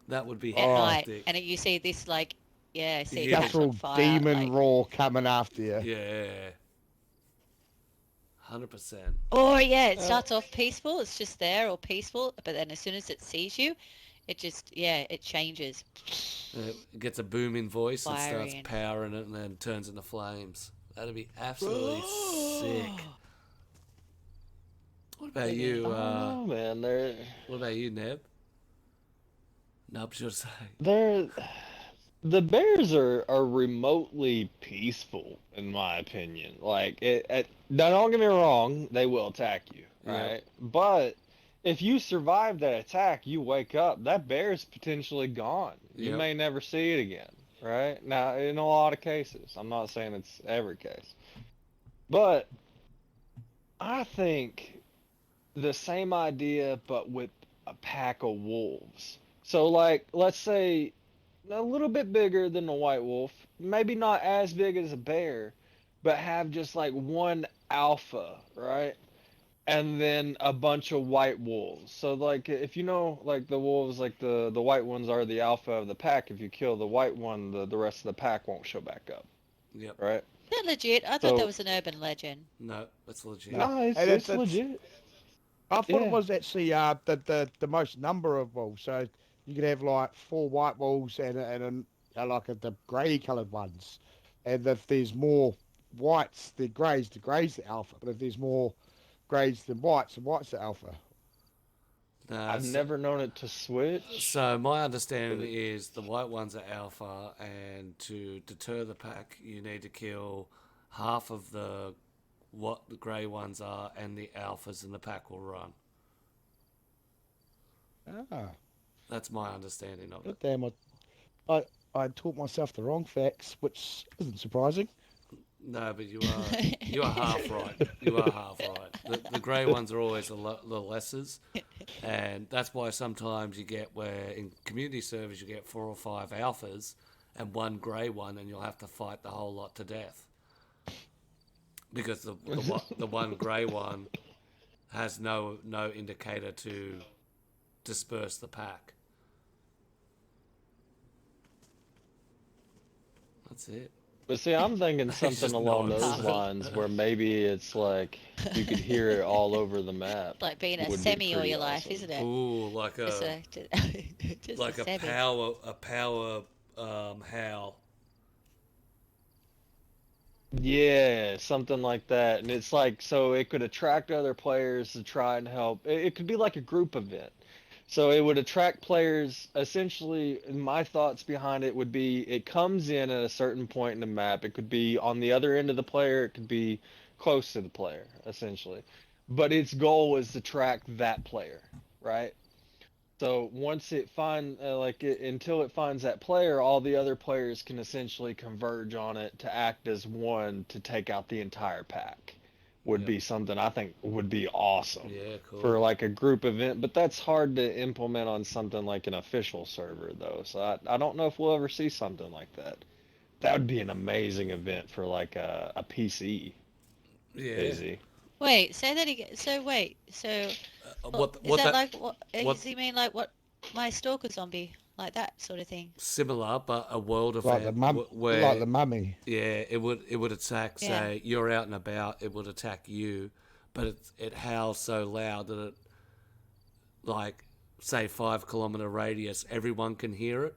That would be At night. hectic. And you see this, like, yeah, see it Yeah. catch on Guttural fire. demon like, roar coming after you. Yeah. 100%. or yeah, it starts off peaceful. It's just there or peaceful, but then as soon as it sees you, it just it changes. It gets a booming voice and starts Fiery and- powering it and then turns into flames. That'd be absolutely sick. What about you? Oh man, What about you, Neb? Nub should say. the bears are remotely peaceful in my opinion. Like now don't get me wrong, they will attack you, Yeah. right? But if you survive that attack, you wake up, that bear's potentially gone. You Yep. may never see it again, right? Now, in a lot of cases, I'm not saying it's every case, but I think the same idea, but with a pack of wolves. So, like, let's say a little bit bigger than a white wolf, maybe not as big as a bear, but have just like one alpha, right? And then a bunch of white wolves. So, like, if you know, like, the wolves, like, the white ones are the alpha of the pack. If you kill the white one, the rest of the pack won't show back up, Yep. right? Is that legit? I thought So- that was an urban legend. No, that's legit. No. No, it's, And it's it's- legit. I thought Yeah. it was actually the most number of wolves. So you could have like 4 white wolves and the grey coloured ones. And if there's more whites than greys, the grey's the alpha. But if there's more greys than whites, the white's the alpha. No, I've never known it to switch. So my understanding is the white ones are alpha, and to deter the pack, you need to kill half of what the grey ones are, and the alphas in the pack will run. Ah, That's my understanding of it. damn! I taught myself the wrong facts, which isn't surprising. No, but you are half right. You are half right. The grey ones are always the lessers, and that's why sometimes you get where in community service you get 4 or 5 alphas and 1 grey one, and you'll have to fight the whole lot to death because the one grey one has no indicator to disperse the pack. That's it. But see, I'm thinking something just along nods. those lines where maybe it's like you could hear it all over the map. Like being a Would be semi all pretty your life, awesome. isn't it? Ooh, like Just a just like a semi. power howl. Yeah, something like that. And it's like, so it could attract other players to try and help. It could be like a group event. So it would attract players. Essentially, my thoughts behind it would be it comes in at a certain point in the map. It could be on the other end of the player. It could be close to the player, essentially. But its goal is to track that player, right? So once it until it finds that player, all the other players can essentially converge on it to act as one to take out the entire pack. Would Yep. be something I think would be awesome Yeah, for cool. like a group event, but that's hard to implement on something like an official server though. So I don't know if we'll ever see something like that. That would be an amazing event for like a PC, Yeah. DayZ. Wait, say that again. So wait, so What is what that that like what? what Does he mean like what? My stalker zombie, like that sort of thing? similar, but a world Like the event mum, where like the mummy. yeah, it would attack. Yeah. Say you're out and about, it would attack you, but it howls so loud that it like say 5 kilometer radius, everyone can hear it,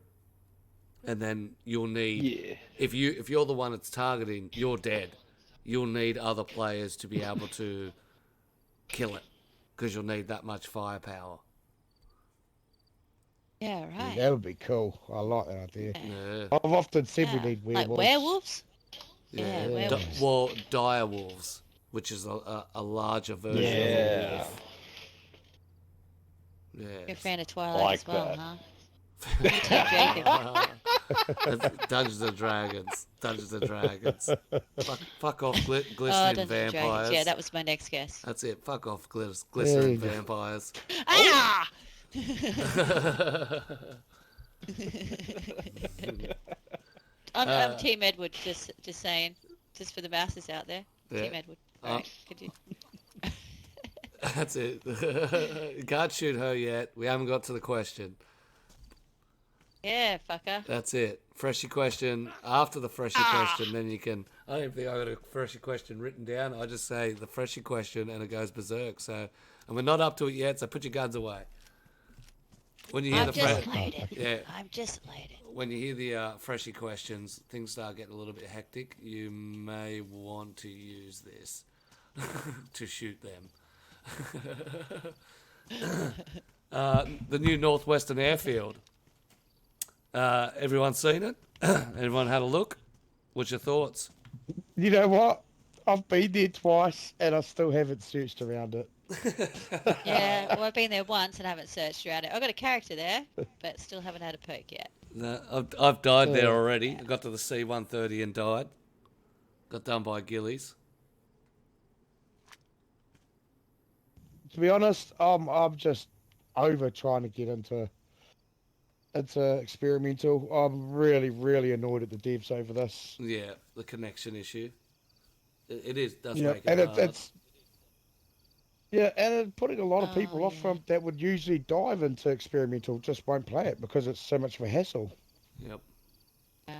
and then you'll need Yeah. if you're the one it's targeting, you're dead. You'll need other players to be able to kill it because you'll need that much firepower. Yeah, Yeah, right. that would be cool. I like that idea. Yeah, I've often said we Yeah. need Like werewolves. werewolves? yeah. Yeah, Yeah. werewolves. Well, dire wolves, which is a larger version of a Yeah. wolf. You're a Yeah. fan of Twilight Like as well, that. huh? Team Jacob. That's Dungeons and Dragons. Dungeons and Dragons. Fuck off, Oh, glistening Dungeons and Dragons. vampires. Yeah, that was my next guess. That's it. Fuck off, There glycerin you go. vampires. Ah! I'm Team Edward. Just saying, just for the masses out there. Yeah. Team Edward. Uh, Alright, could you? That's it. You can't shoot her yet. We haven't got to the question. Yeah, fucker. That's it. Freshy question. After the freshy question, then you can. I don't even think I got a freshy question written down. I just say the freshy question and it goes berserk. So, and we're not up to it yet. So put your guns away. When you hear I've the just played it. yeah, I've just played it. when you hear the freshy questions, things start getting a little bit hectic. You may want to use this to shoot them. The new Northwestern Airfield. Everyone seen it? Everyone had a look? What's your thoughts? You know what? I've been there twice and I still haven't searched around it. Yeah, well, I've been there once and haven't searched around it. I've got a character there, but still haven't had a poke yet. No, I've died there already. I got to the C-130 and died. Got done by ghillies. To be honest, I'm just over trying to get into experimental. I'm really annoyed at the devs over this. Yeah, the connection issue. It does Yeah, make and it hard. it's putting a lot of people Oh, off yeah. from that would usually dive into experimental just won't play it because it's so much of a hassle. Yep. Yeah.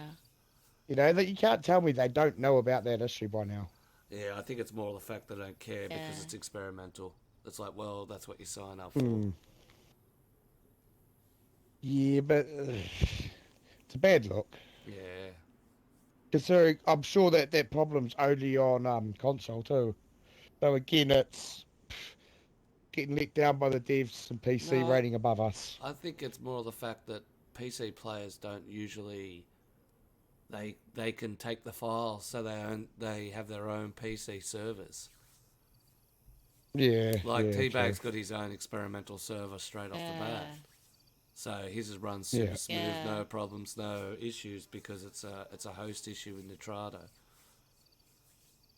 You know that you can't tell me they don't know about that issue by now. Yeah, I think it's more the fact they don't care because Yeah. it's experimental. It's like, well, that's what you sign up for. Hmm. Yeah, but it's a bad look. Yeah. Considering I'm sure that problem's only on console too. So again, it's getting let down by the devs and PC No. rating above us. I think it's more the fact that PC players don't usually they can take the files, so they have their own PC servers. Yeah, Like yeah, Teabag's true. got his own experimental server straight off the Yeah. bat, so his is run super Yeah. smooth, Yeah. no problems, no issues because it's a host issue in Nitrado.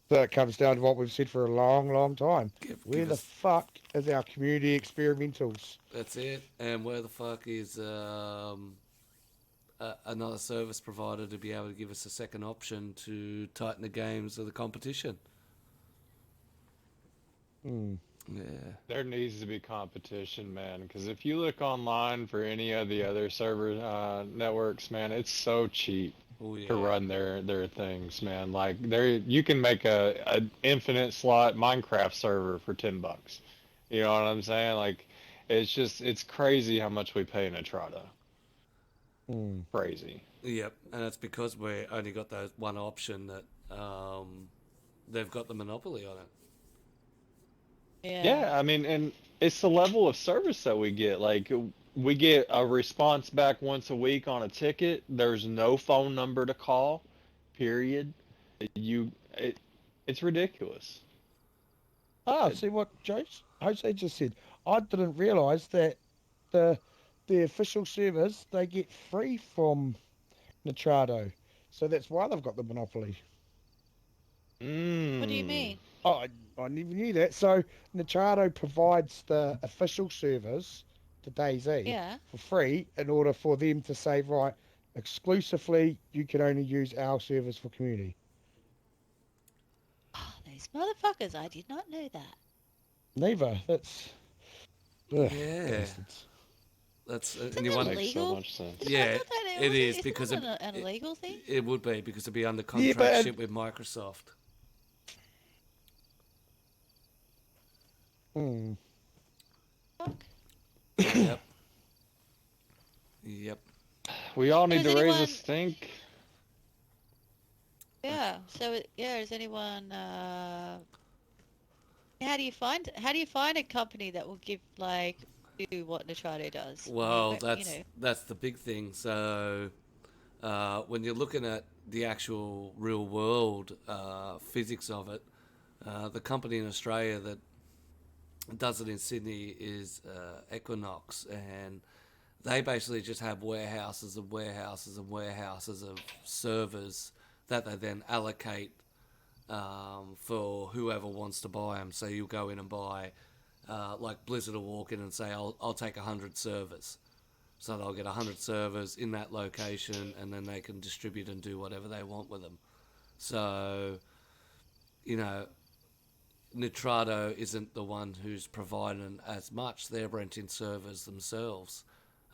So it comes down to what we've said for a long time. Where give the us- fuck is our community experimentals? That's it. And where the fuck is another service provider to be able to give us a second option to tighten the games of the competition? Hmm. Yeah. There needs to be competition, man, because if you look online for any of the other server networks, man, it's so cheap Oh yeah. to run their things, man. Like you can make a infinite slot Minecraft server for $10. You know what I'm saying? Like it's crazy how much we pay in Atrada. Hmm. Crazy. Yep, and it's because we only got that one option that they've got the monopoly on it. Yeah, I mean, and it's the level of service that we get. Like, we get a response back once a week on a ticket. There's no phone number to call, period. You, it, it's ridiculous. Ah, see what Jose just said. I didn't realise that the the official servers they get free from Nitrado, so that's why they've got the monopoly. What do you Mmm. mean? Oh, I never knew that. So Nitrado provides the official servers to DayZ Yeah. for free in order for them to say, right, exclusively you can only use our servers for community. Oh, these motherfuckers! I did not know that. Neither. That's ugh, Yeah, bastards. that's Isn't and you that wonder. Makes so illegal? much sense. I Yeah, thought that it it was. is Isn't because that an illegal thing? it would be because it'd be under Yeah, contract but ship with Microsoft. hmm. Fuck. Yep, yep. We all need Does to raise a anyone? stink. Yeah. So yeah, is anyone? How do you find a company that will give like do what Nitrado does? I mean, Well, you know. that's the big thing. So when you're looking at the actual real world physics of it, the company in Australia that does it in Sydney is Equinox, and they basically just have warehouses and warehouses and warehouses of servers that they then allocate for whoever wants to buy them. So you'll go in and buy, like Blizzard will walk in and say, I'll take 100 servers. So they'll get 100 servers in that location, and then they can distribute and do whatever they want with them. So, you know, Nitrado isn't the one who's providing as much. They're renting servers themselves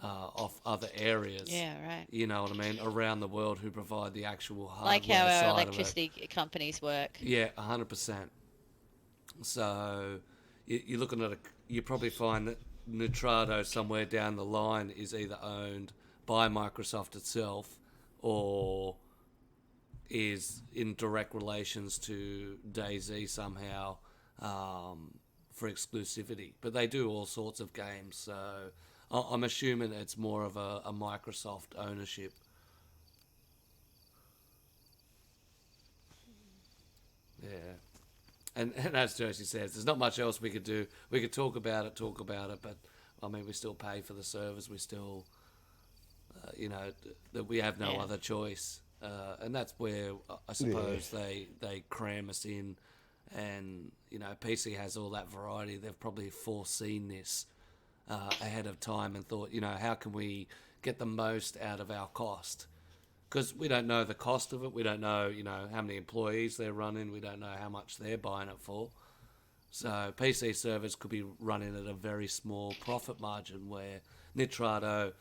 off other areas. Yeah. Right. You know what I mean? Around the world, who provide the actual Like hardware how our side of it. electricity companies work. Yeah, 100%. So you're looking at you probably find that Nitrado somewhere down the line is either owned by Microsoft itself or is in direct relations to DayZ somehow for exclusivity. But they do all sorts of games, so I'm assuming it's more of a Microsoft ownership. Yeah. And as Josie says, there's not much else we could do. We could talk about it, but I mean, we still pay for the servers. We still, that we have no Yeah. other choice. And that's where I suppose they cram us in. And, PC has all that variety. They've probably foreseen this ahead of time and thought, how can we get the most out of our cost? Because we don't know the cost of it. We don't know, how many employees they're running. We don't know how much they're buying it for. So PC servers could be running at a very small profit margin where Nitrado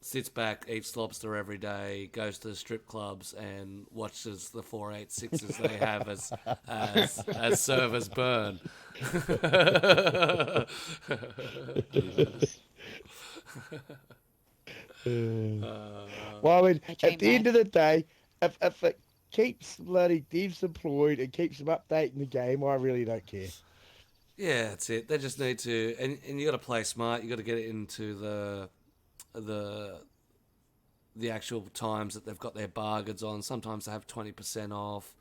sits back, eats lobster every day, goes to the strip clubs and watches the 486s they have as servers burn. Jesus. Well, I mean, I at dream the end life. of the day, if it keeps bloody devs employed and keeps them updating the game, I really don't care. Yeah, that's it. They just need to, and you got to play smart. You got to get it into the actual times that they've got their bargains on. Sometimes they have 20% off.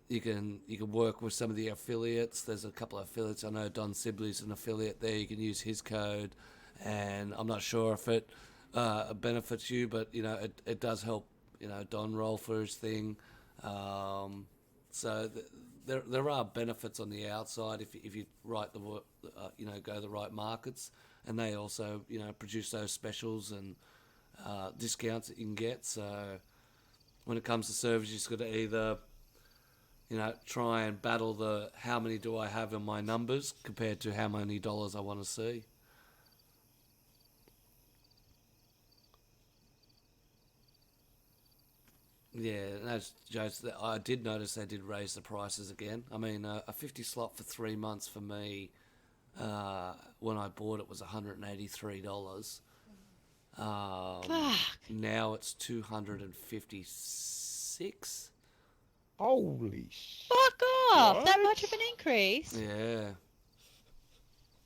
You can work with some of the affiliates. There's a couple of affiliates. I know Don Sibley's an affiliate there. You can use his code, and I'm not sure if it benefits you, but it does help. Don roll for his thing. So there are benefits on the outside if you write the go the right markets, and they also produce those specials and discounts that you can get. So when it comes to servers, you just got to either try and battle the how many do I have in my numbers compared to how many dollars I want to see. Yeah, and as Joe, I did notice they did raise the prices again. I mean, a 50 slot for 3 months for me, when I bought it was $183. Fuck. Now it's $257. 6. Holy Fuck off! That What? much of an increase? Yeah.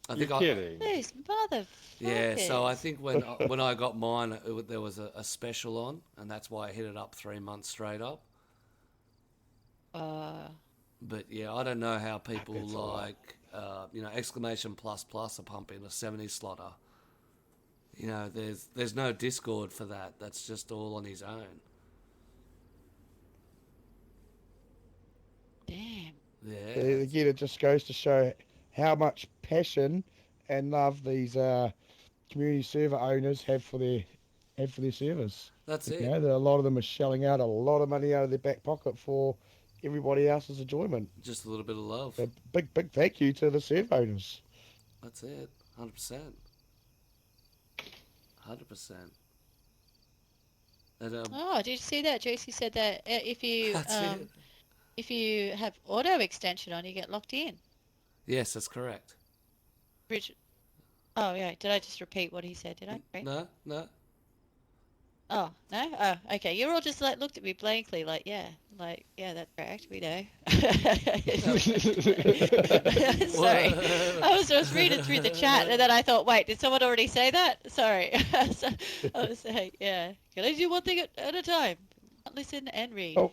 I You're think kidding. Those motherfuckers. Yeah, so I think when I got mine, there was a special on, and that's why I hit it up 3 months straight up. But yeah, I don't know how people That's a lot. like, exclamation plus plus are pumping a 70 slotter. You know, there's no Discord for that. That's just all on his own. Damn. Yeah. Again, it just goes to show how much passion and love these community server owners have for their servers. That's You it. know, that a lot of them are shelling out a lot of money out of their back pocket for everybody else's enjoyment. Just a little bit of love. So big thank you to the server owners. That's it. 100%. 100%. And, Oh, did you see that? JC said that if you that's it. if you have auto extension on, you get locked in. Yes, that's correct. Bridget. Oh yeah. Did I just repeat what he said? Did I? Right? No. Oh no. Oh, okay. You're all just like looked at me blankly, like yeah, that's correct. We know. Sorry, I was reading through the chat and then I thought, wait, did someone already say that? Sorry. So, I was saying, yeah, can I do one thing at a time? Listen and read. Oh.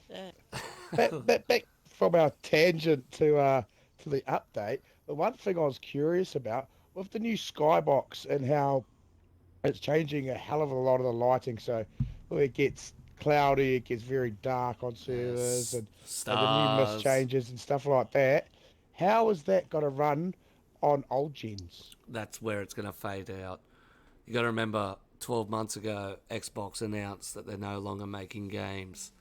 Back from our tangent to the update. The one thing I was curious about with the new skybox and how it's changing a hell of a lot of the lighting. So when it gets cloudy, it gets very dark on servers, and the new mist Stars. changes and stuff like that. How is that going to run on old gens? That's where it's going to fade out. You got to remember, 12 months ago, Xbox announced that they're no longer making games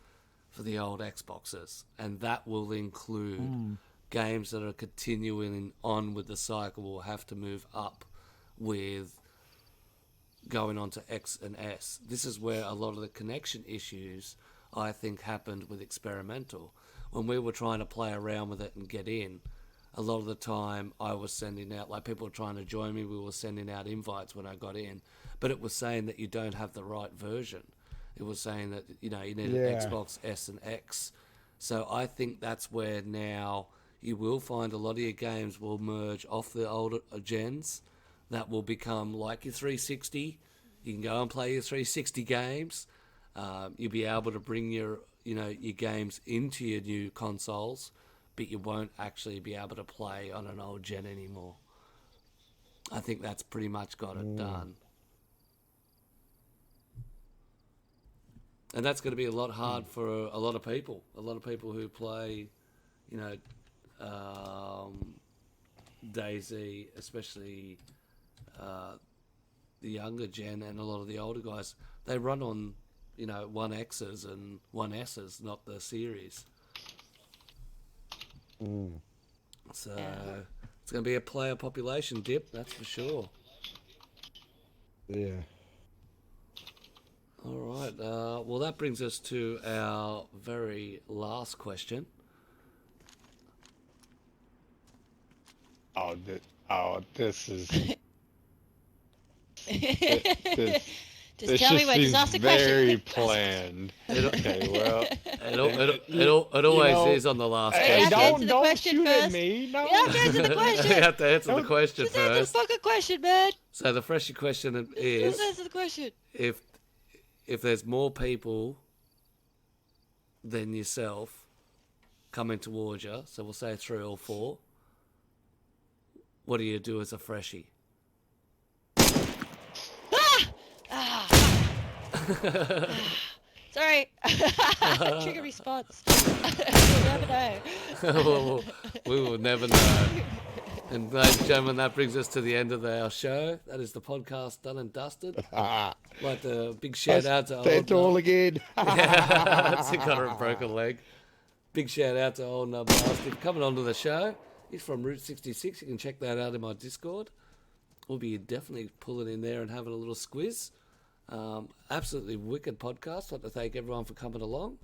for the old Xboxes, and that will include games that are continuing on with the cycle will have to move up with going on to X and S. This is where a lot of the connection issues, I think, happened with experimental. When we were trying to play around with it and get in, a lot of the time I was sending out, like people were trying to join me, we were sending out invites when I got in, but it was saying that you don't have the right version. It was saying that, you need an Xbox S and X. So I think that's where now you will find a lot of your games will merge off the older gens. That will become like your 360. You can go and play your 360 games. You'll be able to bring your games into your new consoles, but you won't actually be able to play on an old gen anymore. I think that's pretty much got it done. And that's going to be a lot hard for a lot of people. A lot of people who play, DayZ, especially the younger gen and a lot of the older guys, they run on, 1Xs and 1Ss, not the series. So it's going to be a player population dip, that's for sure. Yeah. All right. Well, that brings us to our very last question. This is. Just This tell me just when. Just seems ask the very question. planned. Okay, well, It always is on the last Hey, have to question. answer the don't question shoot first. at me. No. You have to answer the You question. have to answer the question Just answer the first. fucking question, man. So the freshy question Just is, answer the question. if there's more people than yourself coming towards you, so we'll say 3 or 4, what do you do as a freshie? Sorry. Trigger response. You'll never know. Well, we will never know. And ladies and gentlemen, that brings us to the end of our show. That is the podcast done and dusted. Like a big shout out to Stand tall again. That's got a broken leg. Big shout out to old Blasty for coming onto the show. He's from Route 66. You can check that out in my Discord. We'll be definitely pulling in there and having a little squiz. Absolutely wicked podcast. I'd like to thank everyone for coming along.